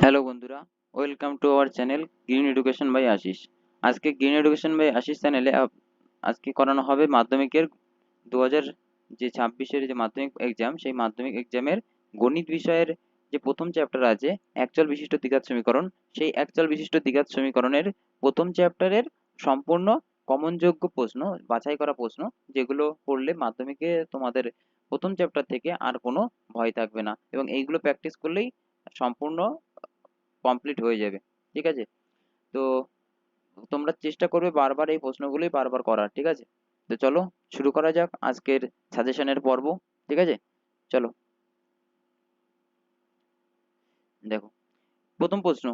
Hello বন্ধুরা, welcome to our channel green education by Ashis. আজকে green education by Ashis চ্যানেলে আজকে করানো হবে মাধ্যমিকের 2000 যে 26-এর যে মাধ্যমিক এক্সাম, সেই মাধ্যমিক এক্সামের গণিত বিষয়ের যে প্রথম চ্যাপ্টার আছে একচল বিশিষ্ট দ্বিঘাত সমীকরণ, সেই একচল বিশিষ্ট দ্বিঘাত সমীকরণের প্রথম চ্যাপ্টারের সম্পূর্ণ কমনযোগ্য প্রশ্ন, বাছাই করা প্রশ্ন, যেগুলো পড়লে মাধ্যমিকে তোমাদের প্রথম চ্যাপ্টার থেকে আর কোনো ভয় থাকবে না এবং এইগুলো প্র্যাকটিস করলেই সম্পূর্ণ কমপ্লিট হয়ে যাবে। ঠিক আছে? তো তোমরা চেষ্টা করবে বারবার এই প্রশ্নগুলোই বারবার করার। ঠিক আছে? তো চলো শুরু করা যাক আজকের সাজেশনের পর্ব। ঠিক আছে? চলো দেখো, প্রথম প্রশ্ন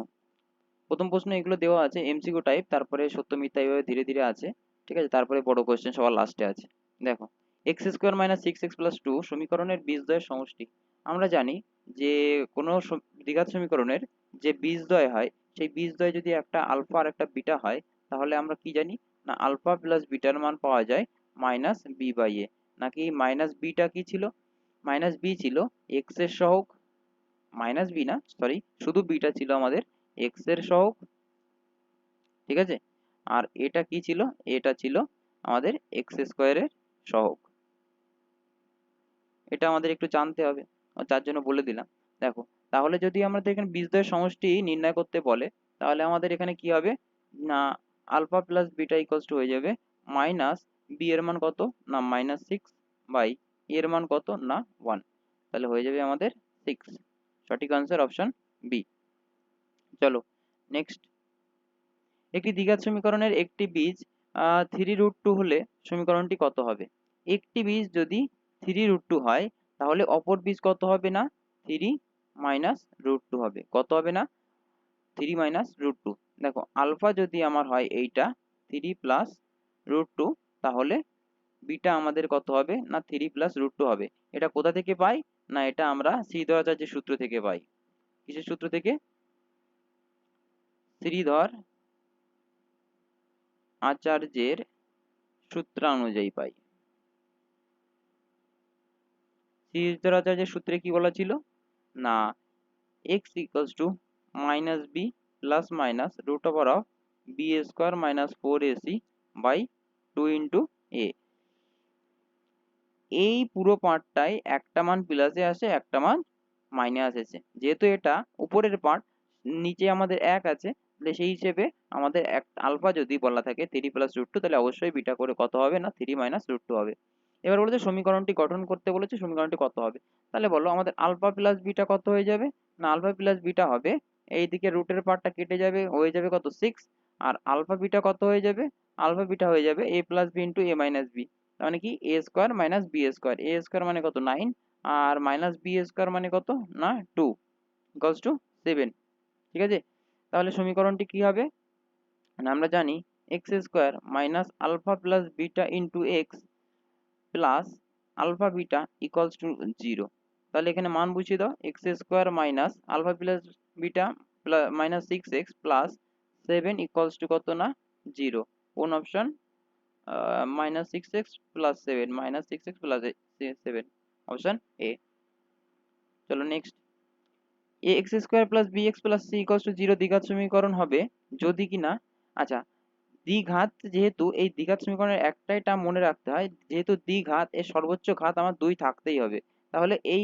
প্রথম প্রশ্ন এগুলো দেওয়া আছে এমসিকিউ টাইপ, তারপরে সত্য মিথ্যা এইভাবে ধীরে ধীরে আছে। ঠিক আছে? তারপরে বড় কোশ্চেন সবার লাস্টে আছে। দেখো, x square minus six x plus two সমীকরণের বীজদ্বয়ের সমষ্টি। আমরা জানি যে কোনো দ্বিঘাত সমীকরণের যে বীজদ্বয় হয়, সেই বীজদ্বয় যদি একটা আলফা আর একটা বিটা হয়, তাহলে আমরা কি জানি না আলফা প্লাস বিটার মান পাওয়া যায় মাইনাস বি বাই এ। নাকি মাইনাস বিটা কি ছিল? মাইনাস বি ছিল এক্স এর সহগ, মাইনাস বি না সরি, শুধু বিটা ছিল আমাদের এক্স এর সহগ। ঠিক আছে? আর এটা কি ছিল? এটা ছিল আমাদের এক্স স্কোয়ারের সহগ। এটা আমাদের একটু জানতে হবে, তার জন্য বলে দিলাম। দেখো, তাহলে যদি আমাদের এখানে বীজদ্বয়ের সমষ্টি নির্ণয় করতে বলে, তাহলে আমাদের এখানে কি হবে না alpha plus beta equals to হয়ে যাবে মাইনাস বি এর মান কত না মাইনাস সিক্স বাই এর মান কত না ওয়ান। তাহলে হয়ে যাবে আমাদের সিক্স। সঠিক আনসার অপশন বি। চলো নেক্সট, একটি দ্বিঘাত সমীকরণের একটি বীজ থ্রি রুট টু হলে সমীকরণটি কত হবে? একটি বীজ যদি থ্রি রুট টু হয়, তাহলে অপর বীজ কত হবে না থ্রি মাইনাস রুট টু হবে। কত হবে না থ্রি মাইনাস রুট টু। দেখো, আলফা যদি আমার হয় এইটা থ্রি প্লাস রুট টু, তাহলে বিটা আমাদের কত হবে না থ্রি প্লাস রুট টু হবে। এটা কোথা থেকে পাই না এটা আমরা শ্রীধরাচার্যের সূত্র থেকে পাই। কিসের সূত্র থেকে? শ্রীধর আচার্যের সূত্রানুযায়ী পাই। শ্রীধরাচার্যের সূত্রে কি বলা ছিল না x equals to minus b plus minus root over of b square minus four ac by two into a. এই পুরো পার্টটাই একটা মান প্লাসে আসে, একটা মান মাইনাস এসে, যেহেতু এটা উপরের পার্ট, নিচে আমাদের এক আছে, তাহলে সেই হিসেবে আমাদের এক আলফা যদি বলা থাকে থ্রি প্লাস রুট টু, তাহলে অবশ্যই বিটা করে কত হবে না থ্রি মাইনাস রুট টু হবে। এবার বলেছে সমীকরণটি গঠন করতে বলেছে, সমীকরণটি কত হবে? তাহলে বলো আমাদের আলফা প্লাস বিটা কত হয়ে যাবে না আলফা প্লাস বিটা হবে এইদিকে রুটের পার্টটা কেটে যাবে, হয়ে যাবে কত সিক্স। আর আলফা বিটা কত হয়ে যাবে? আলফা বিটা হয়ে যাবে a plus B into A minus B. তার মানে কি এ স্কোয়ার মাইনাস বি স্কোয়ার, এ স্কোয়ার মানে কত নাইন, আর মাইনাস বি স্কোয়ার মানে কত না টু, ইকুয়ালস টু সেভেন। ঠিক আছে? তাহলে সমীকরণটি কি হবে না আমরা জানি x square minus alpha plus beta into x plus alpha beta equals to zero. তাহলে এখানে মান বুঝিয়ে দাও, x square minus alpha plus beta minus six x plus seven equals to কত না জিরো। কোন option? Minus six x plus seven, minus six x plus seven, option A. চলো next, a x square plus b x plus c equals to zero দ্বিঘাত সমীকরণ হবে যদি কিনা, আচ্ছা দ্বিঘাত, যেহেতু এই দ্বিঘাত সমীকরণের একটাই টার্ম মনে রাখতে হয়, যেহেতু দ্বিঘাত এর সর্বোচ্চ ঘাত আমার দুই থাকতেই হবে। তাহলে এই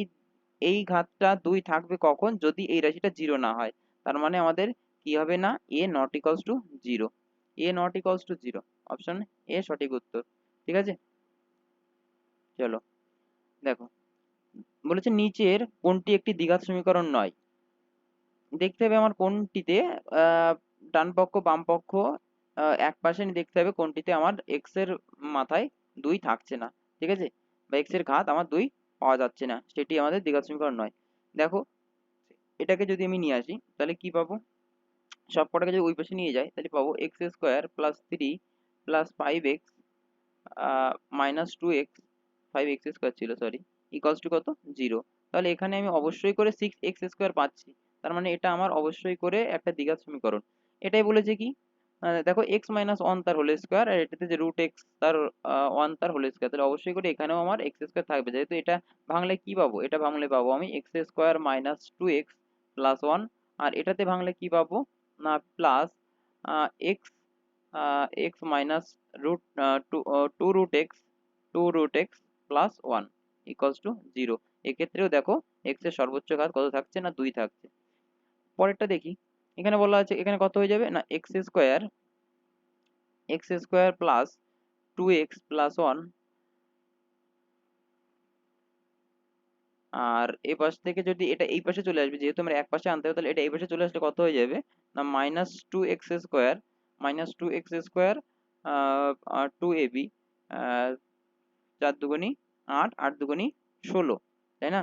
এই ঘাতটা দুই থাকবে কখন? যদি এই রাশিটা জিরো না হয়। তার মানে আমাদের কি হবে না a not equals to zero, a not equals to zero, option A সঠিক উত্তর। ঠিক আছে? চলো দেখো, বলেছে নিচের কোনটি একটি দ্বিঘাত সমীকরণ নয়। দেখতে হবে আমার কোনটিতে ডান পক্ষ বাম পক্ষ এক পাশে দেখতে হবে কোনটিতে আমার এক্স এর মাথায় দুই থাকছে না। ঠিক আছে? বা এক্স এর ঘাত আমার দুই পাওয়া যাচ্ছে না, সেটি আমাদের দ্বিঘাত সমীকরণ নয়। দেখো, এটাকে যদি আমি নিয়ে আসি তাহলে কি পাবো? সব কটাকে যদি ওই পাশে নিয়ে যাই তাহলে পাবো x square plus three plus five x minus two x, five x square ছিল সরি, ইকুয়ালস টু কত জিরো। তাহলে এখানে আমি অবশ্যই করে সিক্স এক্স স্কোয়ার পাচ্ছি। তার মানে এটা আমার অবশ্যই করে একটা দ্বিঘাত সমীকরণ। এটাই বলেছে কি দেখো এক্স মাইনাস ওয়ান তার হোল স্কোয়ার, আর এটাতে যে রুট এক্স তার ওয়ান তার হোল স্কোয়ার, তাহলে অবশ্যই করে এখানেও আমার এক্স স্কোয়ার থাকবে। যেহেতু এটা ভাঙলে কি পাবো? এটা ভাঙলে পাবো আমি x square minus two x plus one আর এটাতে ভাঙলে কি পাবো না plus x x minus root two root x plus one equals to zero. এক্ষেত্রেও দেখো এক্স এর সর্বোচ্চ ঘাত কত থাকছে না 2 থাকছে। পরেরটা দেখি, এখানে বলা আছে এখানে কত হয়ে যাবে না x square plus 2x plus 1, আর এই পাশ থেকে যদি এটা এই পাশে চলে আসবে, যেহেতু আমরা এক পাশে আনতে হবে তাহলে এটা এই পাশে চলে আসলে কত হয়ে যাবে না -2x স্কোয়ার 2ab, 4 দুগুণি 8, 8 দুগুণি 16, তাই না?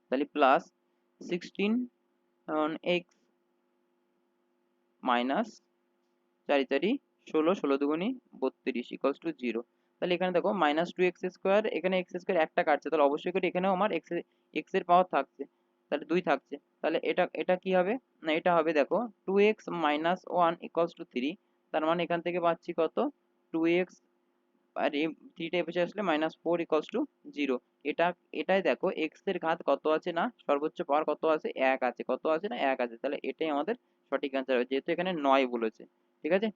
তাহলে plus 16x minus 4 4 16, 16 দুগুণি 32 equals to 0। তাহলে এখানে দেখো -2x স্কোয়ার, এখানে x স্কোয়ার একটা কাটছে, তাহলে অবশ্যই করে এখানেও আমার x এর পাওয়ার থাকছে, তাহলে 2 থাকছে। তাহলে এটা এটা কি হবে না এটা হবে দেখো 2x মাইনাস 1 ইকুয়ালস টু 3। তার মানে এখান থেকে পাচ্ছি কত 2x, আর এই 3টা এ পাশে আসলে -4 ইকুয়ালস টু 0। এটা এটাই দেখো x এর ঘাত কত আছে না সর্বোচ্চ পাওয়ার কত আছে 1 আছে, কত আছে না 1 আছে, তাহলে এটাই আমাদের সঠিক অ্যান্সার হবে, যেহেতু এখানে 9 বলেছে। ঠিক আছে,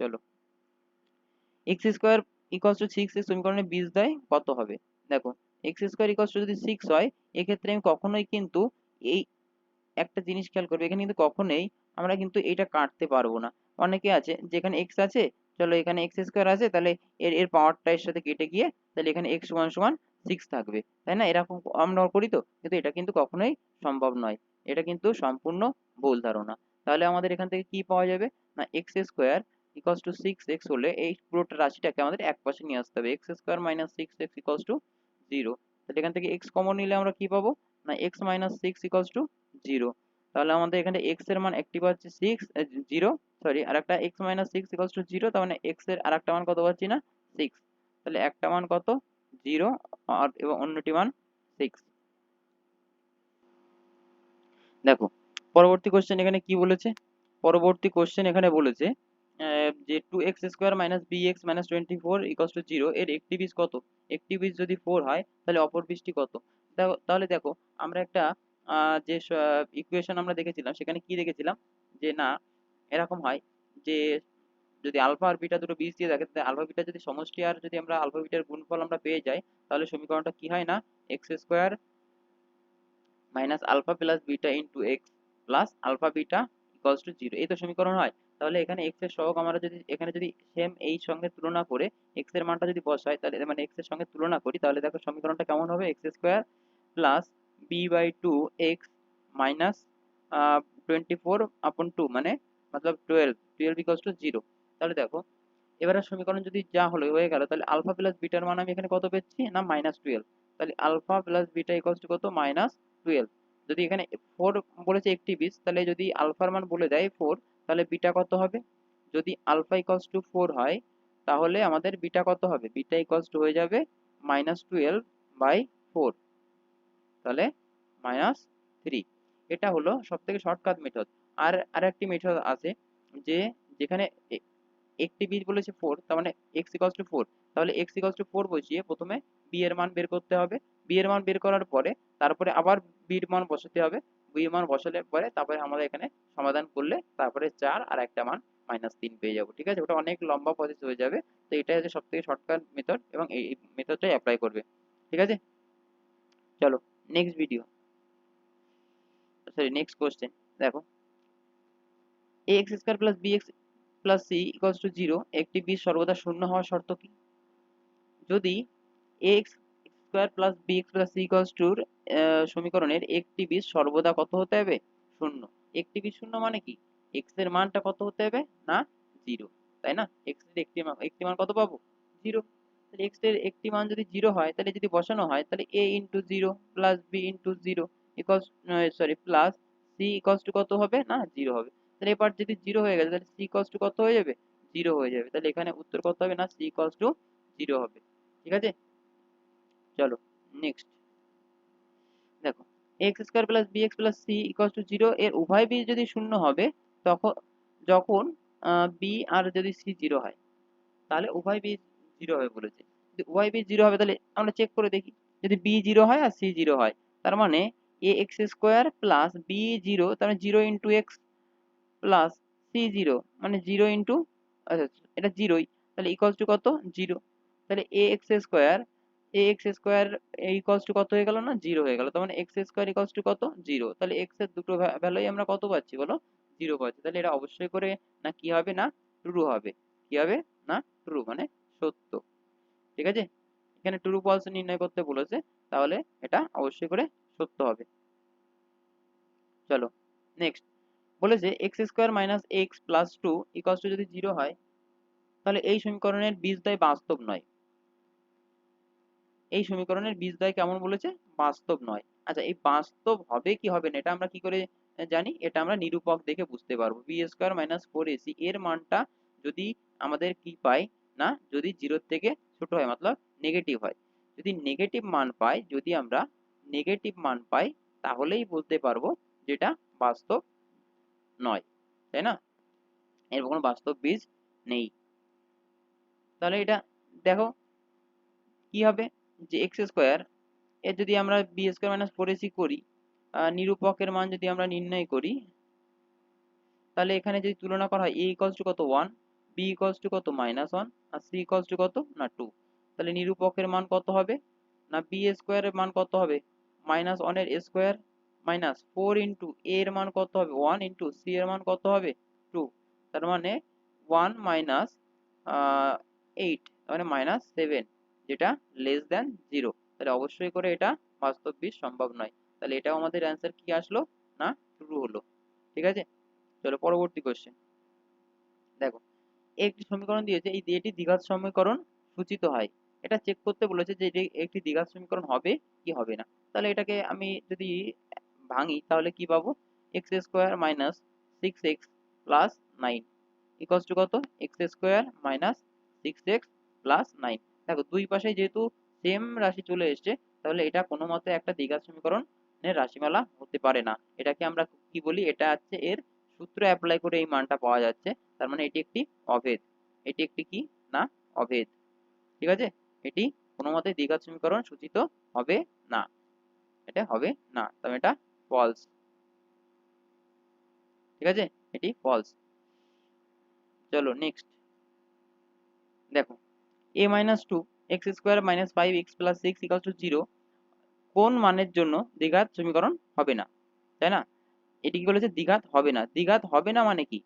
চলো এক্স স্কোয়ার ইকুয়ালস টু 6 এর সমীকরণে বীজ দেয় কত হবে? দেখো এক্স স্কোয়ার ইকুয়ালস টু যদি 6 হয়, এক্ষেত্রে আমি কখনোই কিন্তু এই একটা জিনিস খেয়াল করবে, এখানে কিন্তু কখনোই আমরা কিন্তু এটা কাটতে পারবো না। অনেকে আছে যেখানে এক্স আছে, চলো এখানে এক্স স্কোয়ার আছে, তাহলে এর এর পাওয়ারটা এর সাথে কেটে গিয়ে তাহলে এখানে এক্স সমান সমান 6 থাকবে, তাই না? এরকম আমরা করি তো, কিন্তু এটা কিন্তু কখনোই সম্ভব নয়, এটা কিন্তু সম্পূর্ণ ভুল ধারণা। তাহলে আমাদের এখান থেকে কি পাওয়া যাবে না x square equals two 6x হলে এই পুরোটা রাশিটাকে আমাদের এক পাশে নিয়ে আসতে হবে, x square minus 6x equals to 0। তাহলে এখান থেকে এক্স কমন নিলে আমরা কি পাবো না এক্স মাইনাস 6 ইকুয়ালস টু 0। তাহলে আমাদের এখানে এক্স এর মান একটি পাচ্ছি 6 0, সরি আর একটা এক্স মাইনাস 6 ইকুয়ালস টু 0, তার মানে এক্স এর আর একটা মান কত পাচ্ছি না 6। তাহলে একটা মান কত 0 আর এবং অন্যটি মান 6। দেখো পরবর্তী কোশ্চেন এখানে কি বলেছে, পরবর্তী কোশ্চেন এখানে বলেছে যে 2x square minus bx minus 24 equals to 0 এর একটি বীজ কত? একটি বীজ যদি 4 হয় তাহলে অপর বীজটি কত? তাহলে দেখো আমরা একটা যে ইকুয়েশন আমরা দেখেছিলাম সেখানে কি দেখেছিলাম যে না এরকম হয় যে যদি আলফা আর বিটা দুটো বীজ দিয়ে থাকে, তাহলে আলফা বিটা যদি সমষ্টি আর যদি আমরা আলফা বিটার গুণফল আমরা পেয়ে যাই, তাহলে সমীকরণটা কি হয় না x square minus alpha plus beta into x plus alpha beta equals to 0, এই তো সমীকরণ হয়। তাহলে এখানে এক্স এর সহগ আমরা যদি এখানে যদি সেম এই সঙ্গে তুলনা করে এক্স এর মানটা যদি বসাই, তাহলে মানে এক্স এর সঙ্গে তুলনা করি, তাহলে দেখো সমীকরণটা কেমন হবে x square plus b by two x minus 24/2 মানে মতলব 12 ইকুয়ালস টু 0। তাহলে দেখো এবারে সমীকরণ যদি যা হলো হয়ে গেল, তাহলে আলফা প্লাস বিটার মান আমি এখানে কত পেয়েছি না -12। তাহলে alpha plus beta equals to কত -12। যদি এখানে 4 বলেছে একটি বীজ, তাহলে যদি আলফার মান বলে দেয় 4, তাহলে বিটা কত হবে? যদি আলফা ইকুয়ালস টু 4 হয়, তাহলে আমাদের বিটা কত হবে? বিটা ইকুয়ালস টু হয়ে যাবে -12/4, তাহলে -3। এটা হলো সবথেকে শর্টকাট মেথড। আর আরেকটি মেথড আছে যে যেখানে একটি বীজ বলেছে 4, তার মানে x ইকুয়ালস টু 4, তাহলে x ইকুয়ালস টু 4 বসিয়ে প্রথমে b এর মান বের করতে হবে, b এর মান বের করার পরে তারপরে আবার b এর মান বসাতে হবে, b এর মান বসালে পরে তারপরে আমরা এখানে সমাধান করলে তারপরে 4 আর একটা মান -3 পেয়ে যাবো। ঠিক আছে, ওটা অনেক লম্বা প্রসেস হয়ে যাবে, তো এটাই হচ্ছে সবথেকে শর্টকাট মেথড এবং এই মেথডটাই অ্যাপ্লাই করবে। ঠিক আছে, চলো next video, sorry next question. দেখো ax square plus bx plus c equals to 0 একটি বীজ সর্বদা শূন্য হওয়ার শর্ত কি? যদি ax square plus bx plus c equals to সমীকরণের একটি বীজ সর্বদা কত হতে হবে? শূন্য। একটি বীজ শূন্য মানে কি x এর মানটা কত হতে হবে না 0, তাই না? x এর একটি মান কত পাবো 0। তাহলে x এর একটি মান যদি 0 হয়, তাহলে যদি বসানো হয় তাহলে a into 0 plus b into 0 equals sorry plus c equals to কত হবে না 0 হবে। তাহলে এবার যদি 0 হয়ে গেছে তাহলে c ইকুয়ালস টু কত হয়ে যাবে 0 হয়ে যাবে, তাহলে এখানে উত্তর কত হবে না c ইকুয়ালস টু 0 হবে। ঠিক আছে, চলো নেক্সট। দেখো x square plus b x plus c equals to 0 এর উভয় বীজ যদি শূন্য হবে তখন যখন বি আর যদি সি 0 হয়, তাহলে উভয় বীজ 0 হবে বলেছে। যদি উভয় বীজ 0 হবে তাহলে আমরা চেক করে দেখি, যদি বি 0 হয় আর সি 0 হয়, তার মানে a x square plus b zero, তাহলে zero into x plus c zero মানে জিরো ইন্টু, আচ্ছা এটা জিরোই, তাহলে ইকুয়ালস টু কত, জিরো। তাহলে a x square equals to কত হয়ে গেল না, জিরো হয়ে গেল। তার মানে এক্স স্কোয়ার ইকুয়ালস টু কত, জিরো। তাহলে এক্স এর দুটো ভ্যালুই আমরা কত পাচ্ছি বলো, জিরো পাচ্ছি। তাহলে এটা অবশ্যই করে না কি হবে, না ট্রু হবে। কি হবে, না ট্রু মানে সত্য। ঠিক আছে, এখানে ট্রু ফলস নির্ণয় করতে বলেছে, তাহলে এটা অবশ্যই করে সত্য হবে। চলো নেক্সট, বলেছে x square minus x plus two equals to যদি জিরো হয়, তাহলে এই সমীকরণের বীজদ্বয় বাস্তব নয়। এই সমীকরণের বীজদ্বয় কেমন বলেছে, বাস্তব নয়। আচ্ছা, এই বাস্তব হবে কি হবে না এটা আমরা কি করে জানি, এটা আমরা নিরূপক দেখে বুঝতে পারবো। B square minus four ac এর মানটা যদি আমাদের কি পাই না, যদি জিরোর থেকে ছোট হয় মতলব নেগেটিভ হয়, যদি নেগেটিভ মান পাই, যদি আমরা নেগেটিভ মান পাই, তাহলেই বলতে পারবো যেটা বাস্তব নয়, তাই না, এর কোনো বাস্তব বীজ নেই। তাহলে এটা দেখো কি হবে, যে এক্স স্কোয়ার এর যদি আমরা b square minus four ac করি, নিরূপকের মান যদি আমরা নির্ণয় করি, তাহলে এখানে যদি তুলনা করা হয়, এ ইকুয়ালস টু কত ওয়ান, বি ইকুয়ালস টু কত মাইনাস ওয়ান, আর সি ইকুয়ালস টু কত না টু। তাহলে নিরূপকের মান কত হবে না, বি স্কোয়ারের মান কত হবে, মাইনাস ওয়ানের স্কোয়ার মাইনাস ফোর ইন্টু এর মান কত হবে ওয়ান, ইন্টু সি এর মান কত হবে টু। তার মানে ওয়ান মাইনাস এইট, মানে মাইনাস সেভেন, যেটা লেস দেন জিরো। তাহলে অবশ্যই করে এটা বাস্তব বীজ সম্ভব নয়। তাহলে এটাও আমাদের অ্যান্সার কি আসলো না, ট্রু হলো। ঠিক আছে, চলো পরবর্তী কোশ্চেন দেখো, একটি সমীকরণ দিয়েছে, এই এটি দ্বিঘাত সমীকরণ সূচিত হয়। এটা চেক করতে বলেছে যে এটি একটি দ্বিঘাত সমীকরণ হবে কি হবে না। তাহলে এটাকে আমি যদি ভাঙি, তাহলে কি পাবো, x square minus six x plus nine equals to কত, x square minus six x plus nine. দেখো দুই পাশে যেহেতু সেম রাশি চলে এসছে, তাহলে এটা কোনো মতে একটা দ্বিঘাত সমীকরণের রাশিমালা হতে পারে না। এটাকে আমরা কি বলি, এটা হচ্ছে এর সূত্র অ্যাপ্লাই করে এই মানটা পাওয়া যাচ্ছে। তার মানে এটি একটি অভেদ, এটি একটি কি না, অভেদ। ঠিক আছে, এটি কোনো মতে দ্বিঘাত সমীকরণ সূচিত হবে না, এটা হবে না, তবে এটা ফলস। ঠিক আছে, এটি ফলস। চলো নেক্সট দেখো, a minus two x square minus five x plus six equal to zero কোন মানের জন্য দ্বিঘাত সমীকরণ হবে না, তাই না। এটি কি বলেছে, দ্বিঘাত হবে না। দ্বিঘাত হবে না মানে কি,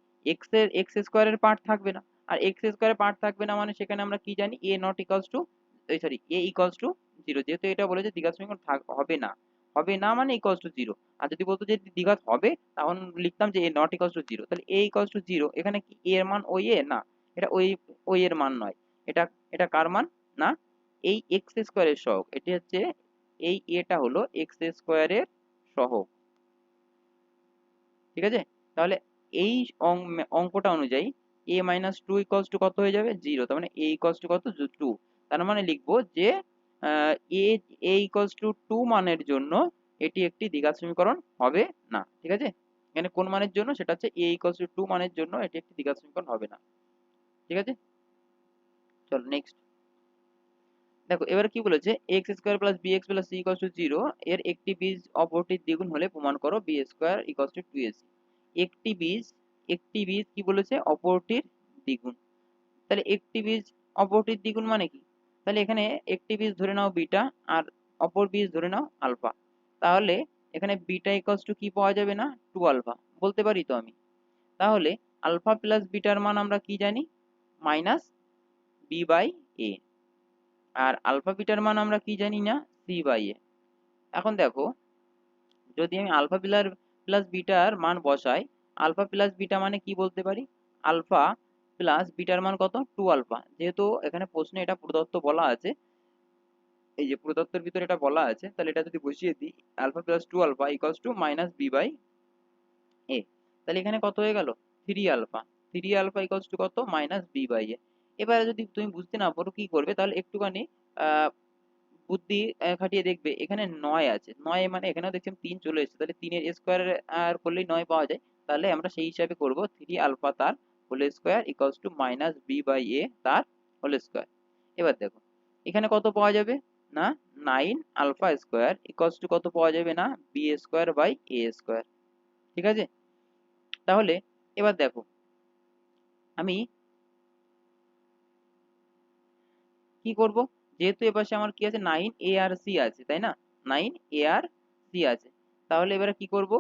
এক্স স্কোয়ারের পার্ট থাকবে না, আর এক্স স্কোয়ারের পার্ট থাকবে না মানে সেখানে আমরা কি জানি, a not equals to, sorry a equals to zero. যেহেতু এটা বলেছে দ্বিঘাত সমীকরণ হবে না, হবে না মানে ইকালস টু জিরো। আর যদি বলতো যে দ্বিঘাত হবে, তখন লিখতাম যে এ নট ইকালস টু জিরো। তাহলে এ ইকালস টু জিরো, এখানে কি এ এর মান ওই এ না, এটা ওই ওই এর মান নয়, এটা এটা কার মান না, এই এক্স স্কোয়ারের সহগ। এটি হচ্ছে এই এটা হলো এক্স স্কোয়ারের সহগ। ঠিক আছে, তাহলে এই অঙ্কটা অনুযায়ী এ মাইনাস টু ইকলস টু কত হয়ে যাবে, জিরো। তার মানে এ ইকলস টু কত, টু। তার মানে লিখবো যে এ এ ইকলস টু টু মানের জন্য এটি একটি দ্বিঘাত সমীকরণ হবে না। ঠিক আছে, এখানে কোন মানের জন্য, সেটা হচ্ছে এ ইকলস টু টু মানের জন্য এটি একটি দ্বিঘাত সমীকরণ হবে না। ঠিক আছে, চলো নেক্সট দেখো, এবার কি বলেছে, x square plus b x plus c equals to zero এর একটি বীজ অপরটির দ্বিগুণ হলে প্রমাণ করো b square equals to two ac. একটি বীজ, একটি বীজ কি বলেছে, অপরটির দ্বিগুণ। তাহলে একটি বীজ অপরটির দ্বিগুণ মানে কি, তাহলে এখানে একটি বীজ ধরে নাও বিটা, আর অপর বীজ ধরে নাও আলফা। তাহলে এখানে বিটা ইকলস টু কি পাওয়া যাবে না, টু আলফা বলতে পারি তো আমি। তাহলে আলফা প্লাস বিটার মান আমরা কি জানি, মাইনাস বি বাই এ, আর আলফা বিটার মান আমরা কি জানি না, সি বাই এ। এখন দেখো, যদি আমি আলফা প্লাস বিটার মান বসাই, আলফা প্লাস বিটা মানে কি বলতে পারি, আলফা প্লাস বিটার মান কত, টু আলফা। যেহেতু এখানে প্রশ্নে এটা প্রদত্ত বলা আছে, এই যে প্রদত্তের ভিতরে এটা বলা আছে, তাহলে এটা যদি বসিয়ে দিই, alpha plus two alpha equals to minus b by a. তাহলে এখানে কত হয়ে গেল, three alpha, three alpha equals to কত, মাইনাস বি বাই এ। এবারে যদি তুমি বুঝতে না পারো কি করবে, তাহলে একটুখানি আহ বুদ্ধি খাটিয়ে দেখবে, এখানে নয় আছে, নয় মানে এখানেও দেখছেন তিন চলে এসেছে, তাহলে তিনের স্কোয়ার আর করলেই নয় পাওয়া যায়। তাহলে আমরা সেই হিসাবে করব, থ্রি আলফা তার whole square equals to minus b by a তার হোল স্কোয়ার। এবার দেখো এখানে কত পাওয়া যাবে না 9 আলফা স্কোয়ার ইকুয়ালস টু কত পাওয়া যাবে না b square by a square. ঠিক আছে, তাহলে এবার দেখো আমি কি করব, যেহেতু এপাশে আমার কি আছে 9 এ আর সি আছে তাই না, 9 এ আর সি আছে, তাহলে এবারে কি করব,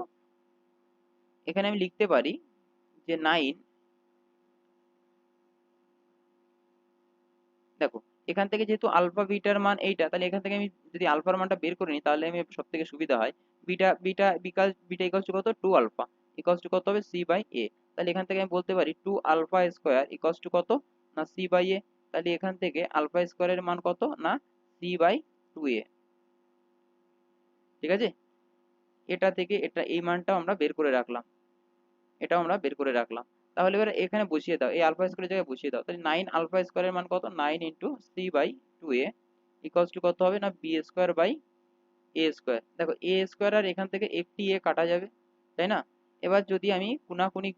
এখানে আমি লিখতে পারি যে 9, দেখো এখান থেকে যেহেতু আলফা বিটার মান এইটা, তাহলে এখান থেকে আমি যদি আলফার মানটা বের করে নিই তাহলে আমি সব থেকে সুবিধা হয়। বিটা বিটা বিকাল বিটা ইকুয়ালস টু কত 2 আলফা ইকুয়ালস টু কত হবে সি বাই এ। তাহলে এখান থেকে আমি বলতে পারি 2 আলফা স্কোয়ার ইকুয়ালস টু কত না সি বাই এ। তাহলে এখান থেকে আলফা স্কোয়ারের মান কত না সি বাই 2a। ঠিক আছে, এটা থেকে এটা এই মানটাও আমরা বের করে রাখলাম, এটাও আমরা বের করে রাখলাম। তাহলে এবার এখানে বসিয়ে দাও, এই আলফা স্কোয়ারের জায়গায় বসিয়ে দাও, তাহলে 9 আলফা স্কোয়ারের মান কত 9 into c by 2a equals to কত হবে না b square by a square. দেখো এ স্কোয়ার আর এখান থেকে একটি এ কাটা যাবে তাই না। এবার যদি আমি কোনাকুনি